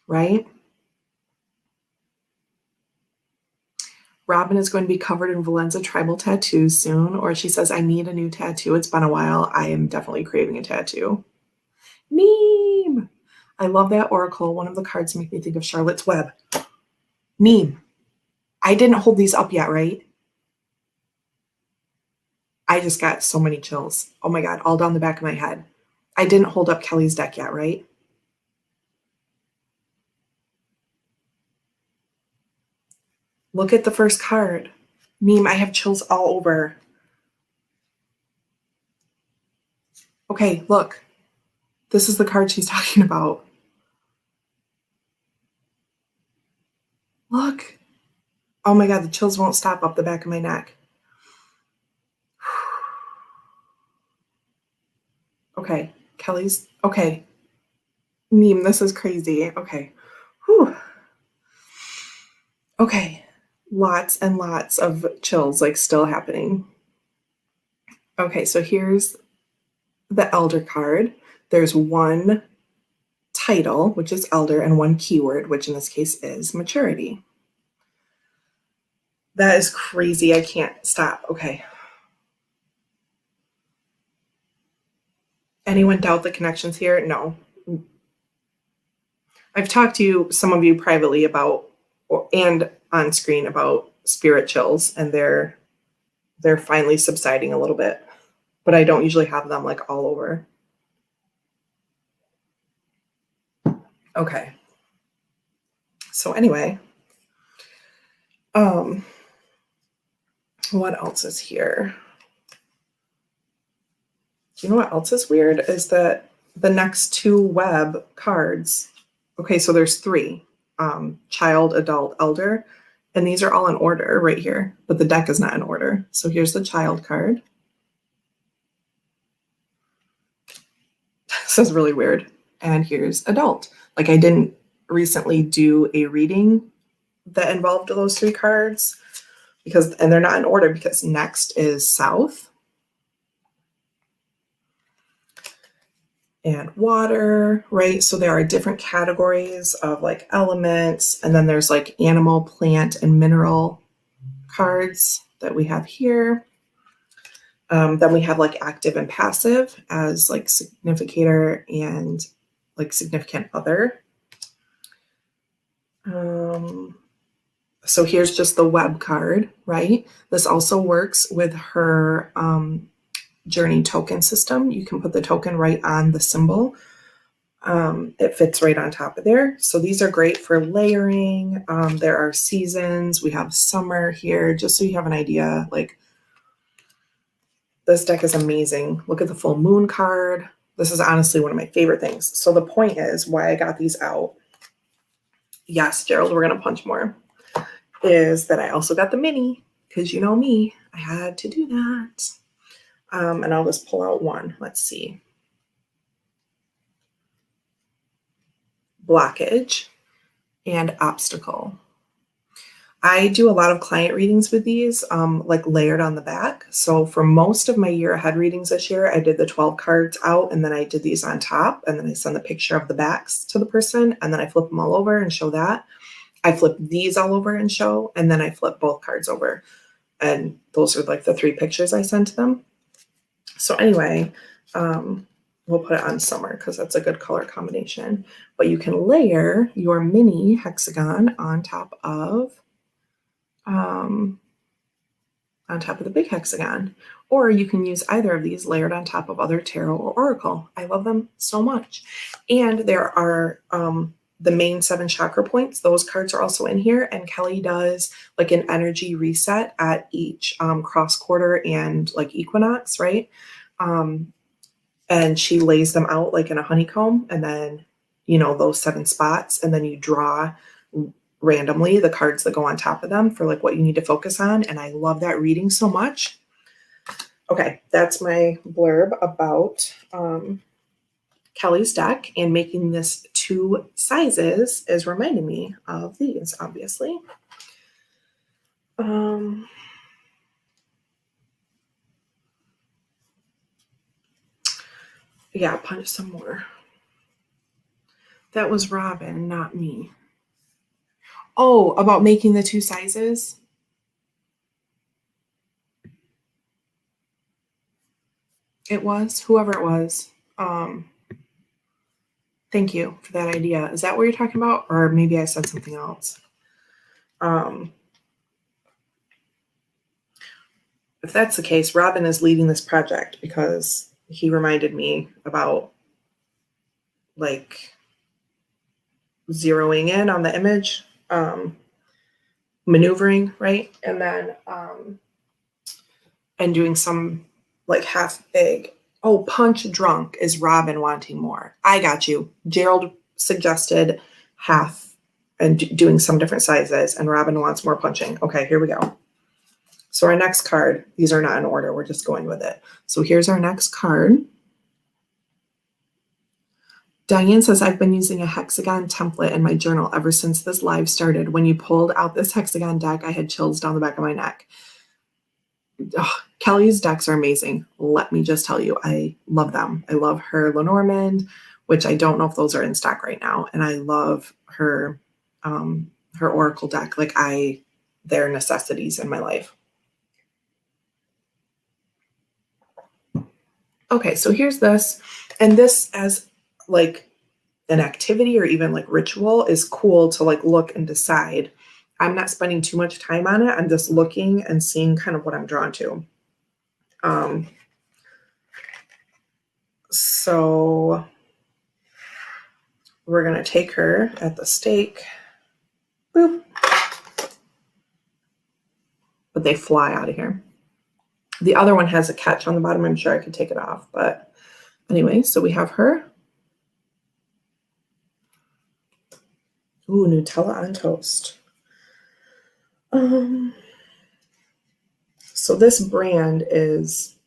Right? Robin is going to be covered in Valenza tribal tattoos soon, or she says, I need a new tattoo. It's been a while. I am definitely craving a tattoo. Neem. I love that oracle. One of the cards make me think of Charlotte's Web. Neem. I didn't hold these up yet, right? I just got so many chills. Oh my God, all down the back of my head. I didn't hold up Kelly's deck yet, right? Look at the first card. Neem, I have chills all over. Okay, look. This is the card she's talking about. Look. Oh my God, the chills won't stop up the back of my neck. Okay, Kelly's. Okay. Neem, this is crazy. Okay. Whew. Okay. Lots and lots of chills like still happening. Okay, so here's the Elder card. There's one title, which is Elder, and one keyword, which in this case is maturity. That is crazy. I can't stop. Okay. Anyone doubt the connections here? No. I've talked to some of you privately about and on screen about spirit chills, and they're finally subsiding a little bit, but I don't usually have them like all over. Okay. So anyway, what else is here? You know what else is weird is that the next 2 web cards. Okay, so there's 3: child, adult, elder, and these are all in order right here, but the deck is not in order. So here's the child card. This is really weird. And here's adult. Like I didn't recently do a reading that involved those 3 cards and they're not in order because next is south and water, right? So there are different categories of like elements, and then there's like animal, plant, and mineral cards that we have here. Then we have like active and passive as like significator and like significant other. So here's just the web card, right? This also works with her journey token system. You can put the token right on the symbol. It fits right on top of there. So these are great for layering. There are seasons. We have summer here, just so you have an idea. Like this deck is amazing. Look at the full moon card. This is honestly one of my favorite things. So the point is why I got these out. Yes, Gerald, we're going to punch more. Is that I also got the mini because you know me, I had to do that. And I'll just pull out one. Let's see. Blockage and obstacle. I do a lot of client readings with these, like layered on the back. So for most of my year ahead readings this year, I did the 12 cards out and then I did these on top and then I send the picture of the backs to the person and then I flip them all over and show that. I flip these all over and show, and then I flip both cards over. And those are like the 3 pictures I sent to them. So anyway, we'll put it on summer because that's a good color combination. But you can layer your mini hexagon on top of the big hexagon, or you can use either of these layered on top of other tarot or oracle. I love them so much. And there are the main 7 chakra points. Those cards are also in here, and Kelly does like an energy reset at each cross quarter and like equinox, right? And she lays them out like in a honeycomb, and then, you know, those 7 spots, and then you draw randomly the cards that go on top of them for like what you need to focus on. And I love that reading so much. Okay, that's my blurb about Kelly's deck, and making this 2 sizes is reminding me of these, obviously. Yeah, punch some more. That was Robin, not me. Oh, about making the 2 sizes? It was whoever it was. Thank you for that idea. Is that what you're talking about? Or maybe I said something else. If that's the case, Robin is leading this project because he reminded me about like zeroing in on the image, maneuvering, right? And then and doing some like half big. Oh, punch drunk is Robin wanting more. I got you. Gerald suggested half and doing some different sizes, and Robin wants more punching. Okay, here we go. So our next card, these are not in order. We're just going with it. So here's our next card. Diane says, I've been using a hexagon template in my journal ever since this live started. When you pulled out this hexagon deck, I had chills down the back of my neck. Oh, Kelly's decks are amazing. Let me just tell you, I love them. I love her Lenormand, which I don't know if those are in stock right now. And I love her Oracle deck. Like they're necessities in my life. Okay, so here's this. And this as like an activity or even like ritual is cool to like look and decide. I'm not spending too much time on it. I'm just looking and seeing kind of what I'm drawn to. So we're going to take her at the stake. Boop. But they fly out of here. The other one has a catch on the bottom. I'm sure I could take it off. But anyway, so we have her. Ooh, Nutella on toast. So this brand is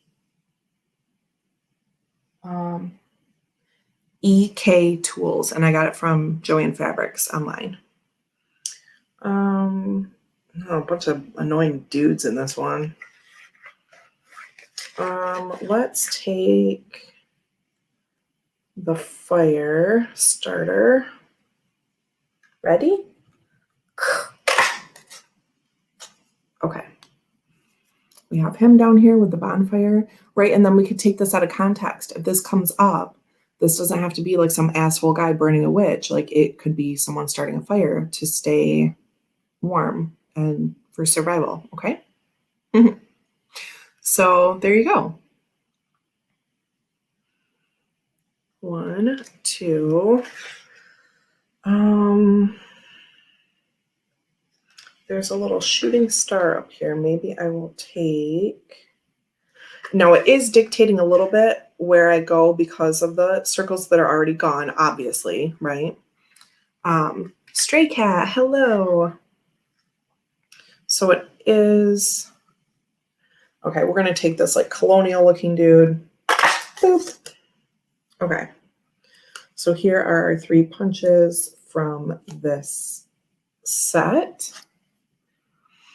EK Tools, and I got it from Joanne Fabrics online. Oh, a bunch of annoying dudes in this one. Let's take the fire starter. Ready? Okay. We have him down here with the bonfire, right? And then we could take this out of context. If this comes up, this doesn't have to be like some asshole guy burning a witch. Like it could be someone starting a fire to stay warm and for survival, okay? So there you go. 1, 2. There's a little shooting star up here. Maybe I will take... Now it is dictating a little bit where I go because of the circles that are already gone, obviously, right? Stray cat, hello. So it is... Okay, we're going to take this like colonial looking dude. Boop. Okay. So here are our 3 punches from this set.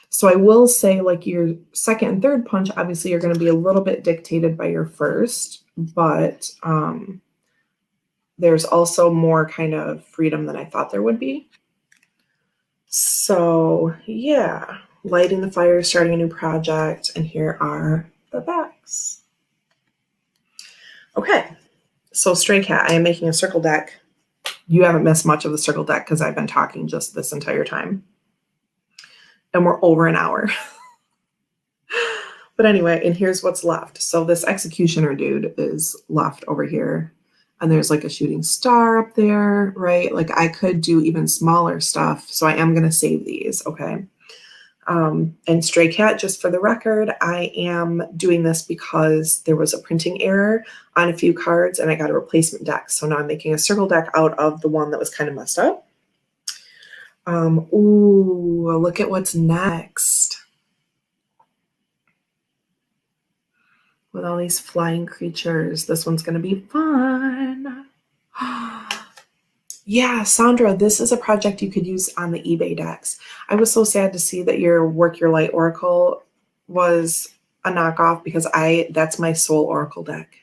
So I will say like your second and third punch, obviously you're going to be a little bit dictated by your first, but there's also more kind of freedom than I thought there would be. So yeah, lighting the fire, starting a new project, and here are the backs. Okay, so Stray Cat, I am making a circle deck. You haven't missed much of the circle deck because I've been talking just this entire time. And we're over an hour. But anyway, and here's what's left. So this executioner dude is left over here. And there's like a shooting star up there, right? Like I could do even smaller stuff. So I am going to save these, okay? And Stray Cat, just for the record, I am doing this because there was a printing error on a few cards and I got a replacement deck. So now I'm making a circle deck out of the one that was kind of messed up. Ooh, look at what's next. With all these flying creatures. This one's going to be fun. Yeah, Sandra, this is a project you could use on the eBay decks. I was so sad to see that your Work Your Light Oracle was a knockoff because that's my soul Oracle deck.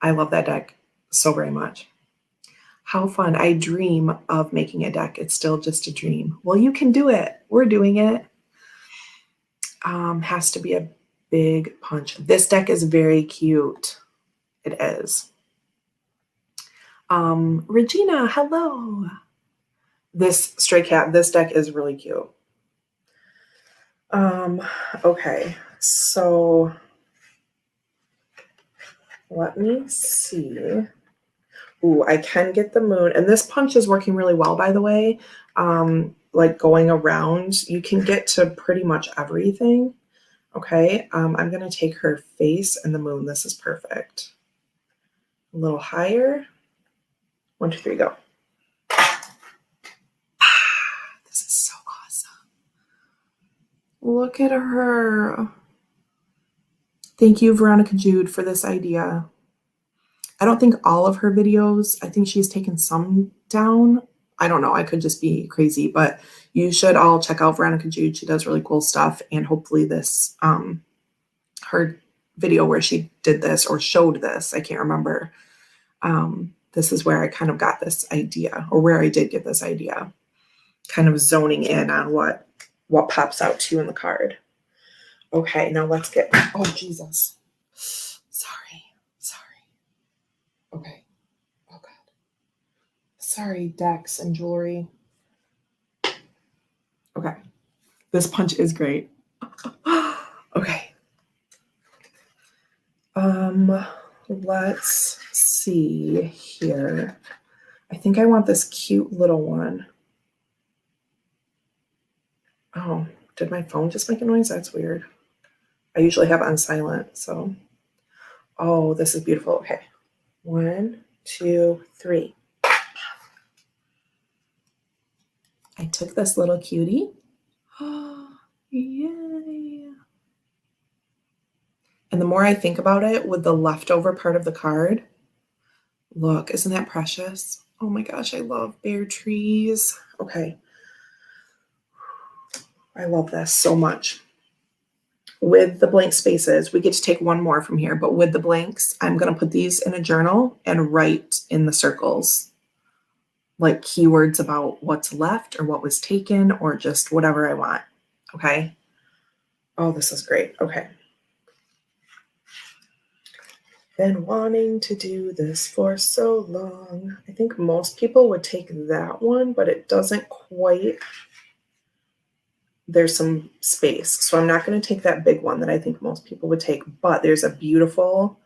I love that deck so very much. How fun. I dream of making a deck. It's still just a dream. Well, you can do it. We're doing it. Has to be a big punch. This deck is very cute. It is. Regina, hello. This Stray Cat, this deck is really cute. Okay, so let me see. Ooh, I can get the moon, and this punch is working really well, by the way. Like going around, you can get to pretty much everything. Okay, I'm gonna take her face and the moon. This is perfect. A little higher. 1, 2, 3, go. This is so awesome. Look at her. Thank you, Veronica Jude, for this idea. I don't think all of her videos, I think she's taken some down. I don't know. I could just be crazy, but you should all check out Veronica Jude. She does really cool stuff. And hopefully this, her video where she did this or showed this, I can't remember. This is where I kind of got this idea, or where I did get this idea, kind of zoning in on what pops out to you in the card. Okay, now let's get, oh, Jesus. Sorry. Okay. Oh, God. Sorry, decks and jewelry. Okay. This punch is great. Okay. Let's see here. I think I want this cute little one. Oh, did my phone just make a noise? That's weird. I usually have it on silent, so. Oh, this is beautiful. Okay. 1, 2, 3. I took this little cutie. Oh, yay. And the more I think about it with the leftover part of the card, look, isn't that precious? Oh my gosh, I love bare trees. Okay. I love this so much. With the blank spaces, we get to take one more from here, but with the blanks, I'm going to put these in a journal and write in the circles like keywords about what's left or what was taken or just whatever I want. Okay. Oh, this is great. Okay. Been wanting to do this for so long. I think most people would take that one, but it doesn't quite. There's some space. So I'm not going to take that big one that I think most people would take, but there's a beautiful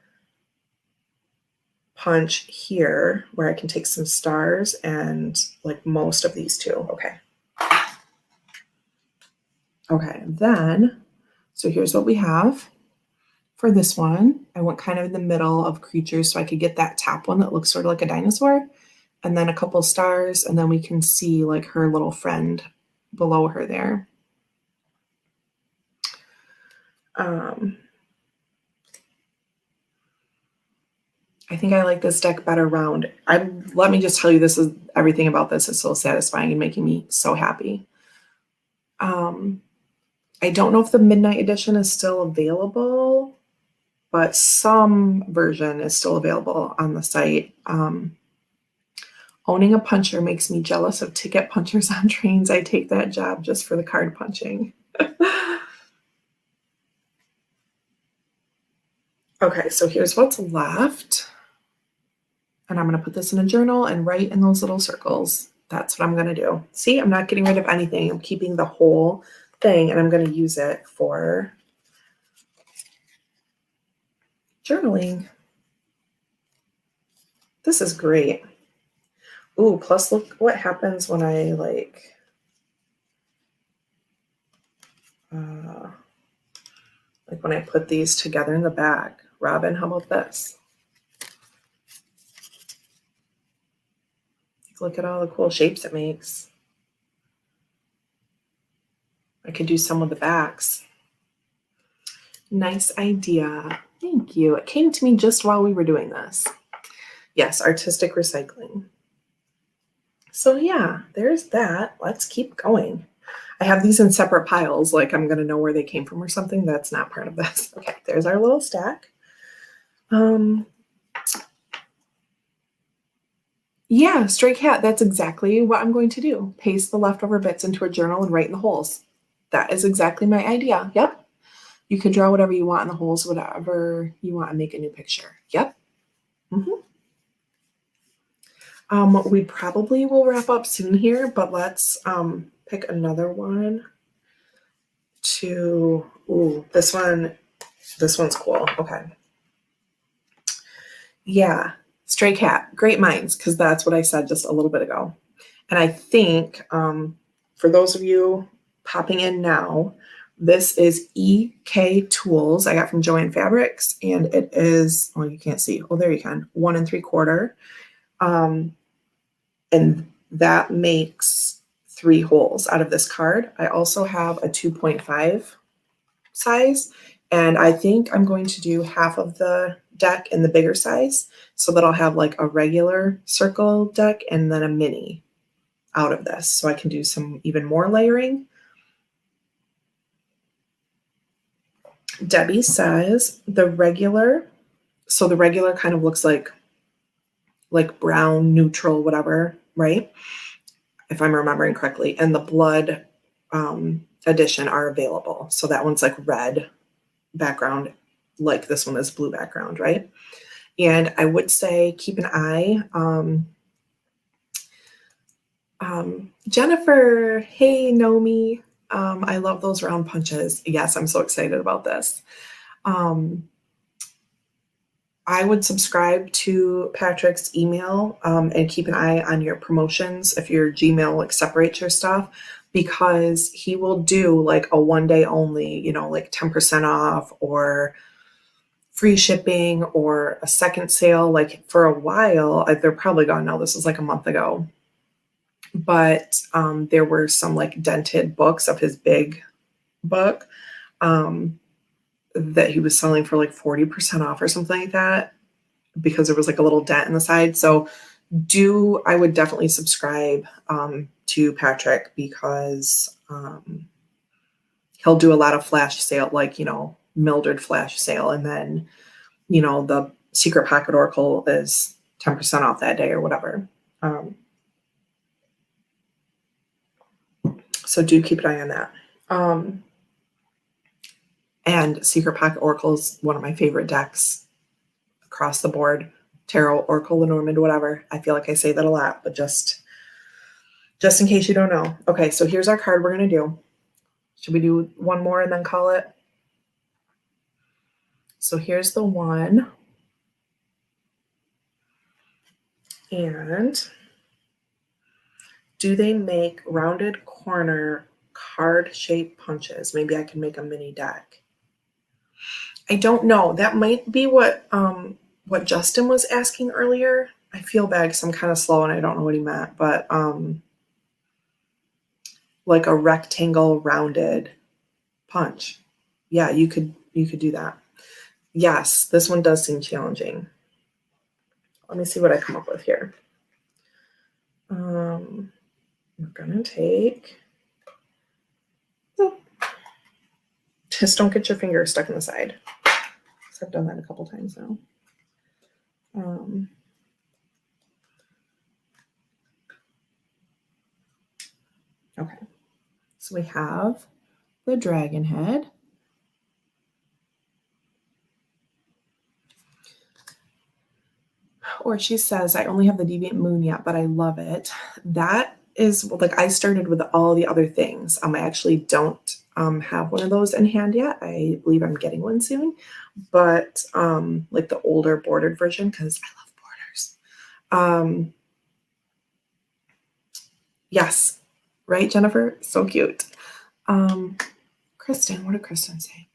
punch here where I can take some stars and like most of these too. Okay. Okay, then, so here's what we have for this one. I went kind of in the middle of creatures so I could get that top one that looks sort of like a dinosaur, and then a couple stars, and then we can see like her little friend below her there. I think I like this deck better round. Let me just tell you, this is everything about this is so satisfying and making me so happy. I don't know if the Midnight Edition is still available, but some version is still available on the site. Owning a puncher makes me jealous of ticket punchers on trains. I take that job just for the card punching. Okay, so here's what's left. And I'm going to put this in a journal and write in those little circles. That's what I'm going to do. See, I'm not getting rid of anything. I'm keeping the whole thing and I'm going to use it for journaling. This is great. Ooh, plus look what happens when I like when I put these together in the back. Robin, how about this? Look at all the cool shapes it makes. I could do some of the backs. Nice idea. Thank you. It came to me just while we were doing this. Yes, artistic recycling. So yeah, there's that. Let's keep going. I have these in separate piles, like I'm going to know where they came from or something. That's not part of this. Okay, there's our little stack. Yeah, stray cat. That's exactly what I'm going to do. Paste the leftover bits into a journal and write in the holes. That is exactly my idea. Yep. You can draw whatever you want in the holes, whatever you want, and make a new picture. Yep. We probably will wrap up soon here, but let's pick another one to, ooh, this one's cool. Okay. Yeah, stray cat, great minds, because that's what I said just a little bit ago. And I think for those of you popping in now, this is EK Tools I got from Joann Fabrics, and it is, oh, you can't see. Oh, there you can. 1 3/4. And that makes 3 holes out of this card. I also have a 2.5 size, and I think I'm going to do half of the deck in the bigger size so that I'll have like a regular circle deck and then a mini out of this, so I can do some even more layering. Debbie says the regular kind of looks like brown, neutral, whatever, right? If I'm remembering correctly. And the blood edition are available. So that one's like red background, like this one is blue background, right? And I would say keep an eye. Jennifer, hey, Nomi. I love those round punches. Yes, I'm so excited about this. I would subscribe to Patrick's email and keep an eye on your promotions if your Gmail like separates your stuff, because he will do like a 1 day only, like 10% off or free shipping or a second sale. Like for a while, they're probably gone now. This was like a month ago. But there were some like dented books of his big book that he was selling for like 40% off or something like that, because there was like a little dent in the side. So I would definitely subscribe to Patrick, because he'll do a lot of flash sale, like, Mildred flash sale. And then, the Secret Pocket Oracle is 10% off that day or whatever. So do keep an eye on that. And Secret Pocket Oracle is one of my favorite decks across the board. Tarot, Oracle, Lenormand, whatever. I feel like I say that a lot, but just in case you don't know. Okay, so here's our card we're going to do. Should we do one more and then call it? So here's the one. And do they make rounded corner card-shaped punches? Maybe I can make a mini deck. I don't know. That might be what Justin was asking earlier. I feel bad because I'm kind of slow and I don't know what he meant, but like a rectangle rounded punch. Yeah, you could do that. Yes, this one does seem challenging. Let me see what I come up with here. We're gonna take. Just don't get your finger stuck in the side. Because I've done that a couple times now. Okay, so we have the dragon head. or she says, I only have the Deviant Moon yet, but I love it. That is like, I started with all the other things. I actually don't have one of those in hand yet. I believe I'm getting one soon, but like the older bordered version, because I love borders. Yes, right, Jennifer? So cute. Kristen, what did Kristen say?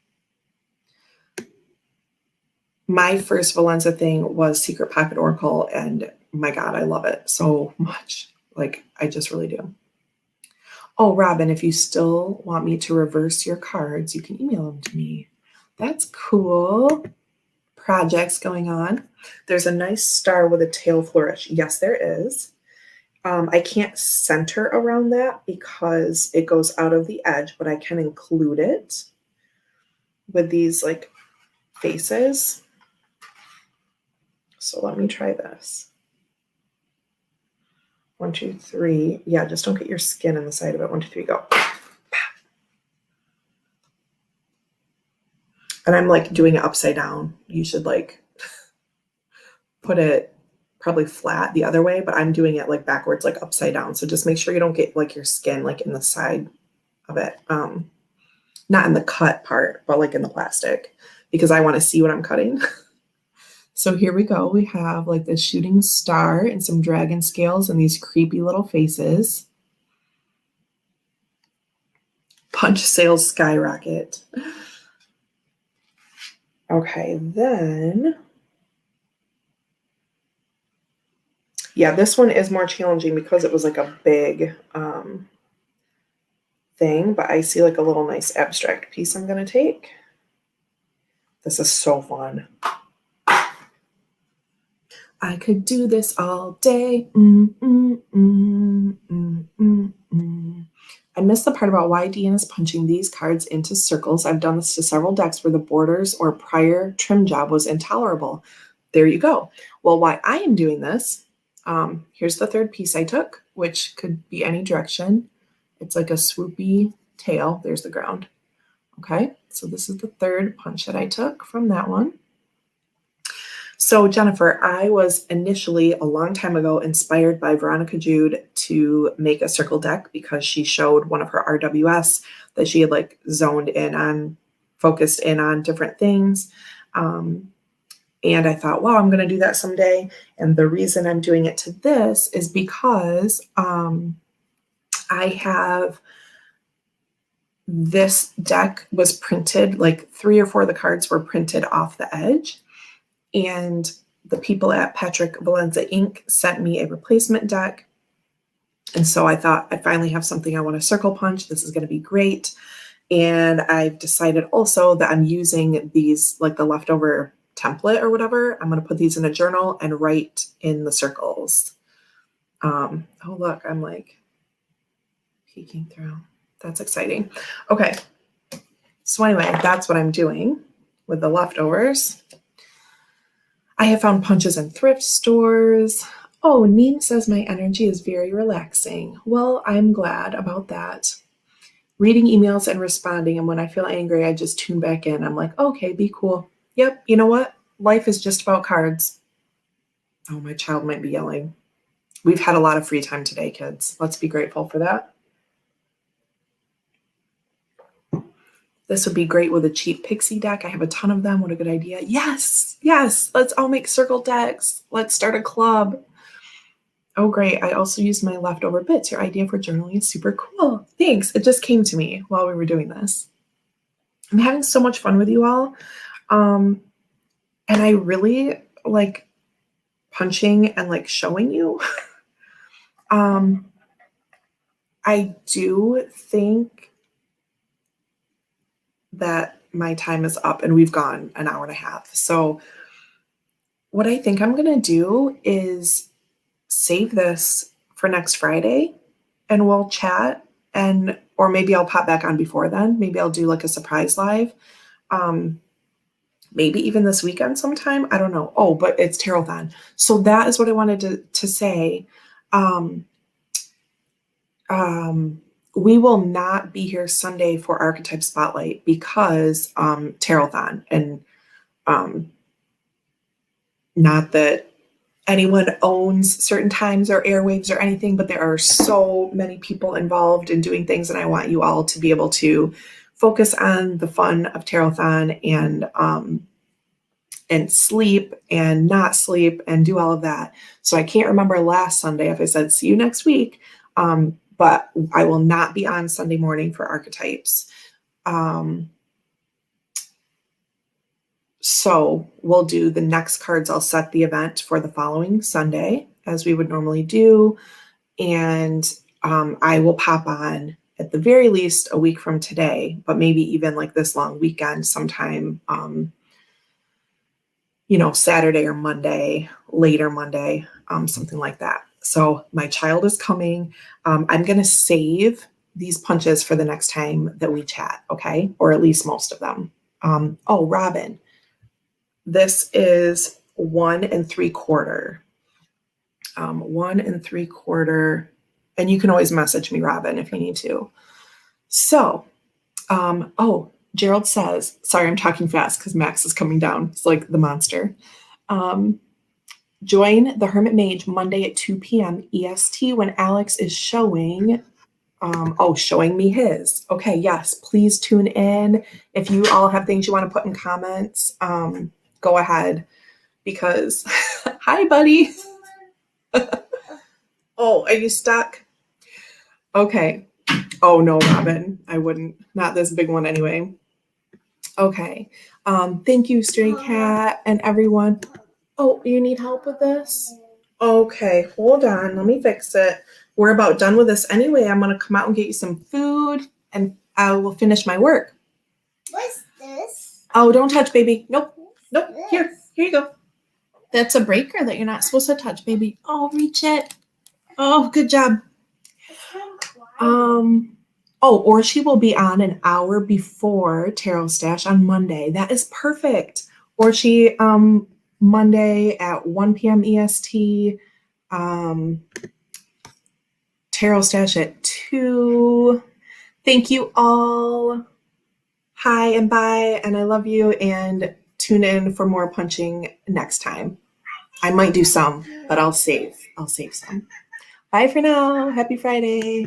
My first Valenza thing was Secret Pocket Oracle, and my God, I love it so much. Like, I just really do. Oh, Robin, if you still want me to reverse your cards, you can email them to me. That's cool. Projects going on. There's a nice star with a tail flourish. Yes, there is. I can't center around that because it goes out of the edge, but I can include it with these like faces. So let me try this. 1, 2, 3. Yeah, just don't get your skin in the side of it. 1, 2, 3, go. And I'm like doing it upside down. You should like put it probably flat the other way, but I'm doing it like backwards, like upside down. So just make sure you don't get like your skin like in the side of it. Not in the cut part, but like in the plastic, because I want to see what I'm cutting. So here we go. We have like the shooting star and some dragon scales and these creepy little faces. Punch sales skyrocket. Okay, then. Yeah, this one is more challenging because it was like a big thing, but I see like a little nice abstract piece I'm going to take. This is so fun. I could do this all day. I missed the part about why Deanne is punching these cards into circles. I've done this to several decks where the borders or prior trim job was intolerable. There you go. Well, why I am doing this, here's the third piece I took, which could be any direction. It's like a swoopy tail. There's the ground. Okay, so this is the third punch that I took from that one. So Jennifer, I was initially a long time ago inspired by Veronica Jude to make a circle deck because she showed one of her RWS that she had like zoned in on, focused in on different things. And I thought, wow, I'm going to do that someday. And the reason I'm doing it to this is because I have this deck was printed, like 3 or 4 of the cards were printed off the edge. And the people at Patrick Valenza Inc. sent me a replacement deck. And so I thought I finally have something I want to circle punch. This is going to be great. And I've decided also that I'm using these, like the leftover template or whatever. I'm going to put these in a journal and write in the circles. Oh, look, I'm like peeking through. That's exciting. Okay. So anyway, that's what I'm doing with the leftovers. I have found punches in thrift stores. Oh, Neem says my energy is very relaxing. Well, I'm glad about that. Reading emails and responding, and when I feel angry, I just tune back in. I'm like, okay, be cool. Yep, you know what? Life is just about cards. Oh, my child might be yelling. We've had a lot of free time today, kids. Let's be grateful for that. This would be great with a cheap pixie deck. I have a ton of them. What a good idea. Yes, yes. Let's all make circle decks. Let's start a club. Oh, great. I also used my leftover bits. Your idea for journaling is super cool. Thanks. It just came to me while we were doing this. I'm having so much fun with you all. And I really like punching and like showing you. I do think that my time is up and we've gone an hour and a half. So what I think I'm going to do is save this for next Friday and we'll chat, and or maybe I'll pop back on before then. Maybe I'll do like a surprise live. Maybe even this weekend sometime. I don't know. Oh, but it's Tarot-thon. So that is what I wanted to say. We will not be here Sunday for Archetype Spotlight because Tarot-thon, and not that anyone owns certain times or airwaves or anything, but there are so many people involved in doing things, and I want you all to be able to focus on the fun of Tarot-thon and sleep and not sleep and do all of that. So I can't remember last Sunday if I said see you next week, but I will not be on Sunday morning for archetypes. So we'll do the next cards. I'll set the event for the following Sunday as we would normally do. And I will pop on at the very least a week from today, but maybe even like this long weekend sometime, Saturday or Monday, later Monday, something like that. So my child is coming. I'm going to save these punches for the next time that we chat, okay? Or at least most of them. Robin, this is 1 3/4. 1 3/4. And you can always message me, Robin, if you need to. So, Gerald says, sorry, I'm talking fast because Max is coming down. It's like the monster. Join the Hermit Mage Monday at 2 p.m. EST when Alex is showing me his. Okay, yes, please tune in. If you all have things you want to put in comments, go ahead because, hi, buddy. Oh, are you stuck? Okay. Oh, no, Robin, I wouldn't. Not this big one anyway. Okay. Thank you, Stray Cat and everyone. Oh, you need help with this? Okay, hold on. Let me fix it. We're about done with this anyway. I'm going to come out and get you some food and I will finish my work. What's this? Oh, don't touch, baby. Nope. Here you go. That's a breaker that you're not supposed to touch, baby. Oh, reach it. Oh, good job. Or she will be on an hour before Tarot Stash on Monday. That is perfect. Or she Monday at 1 p.m. EST, Tarot Stash at 2. Thank you all. Hi and bye, and I love you, and tune in for more punching next time. I might do some, but I'll save some. Bye for now. Happy Friday.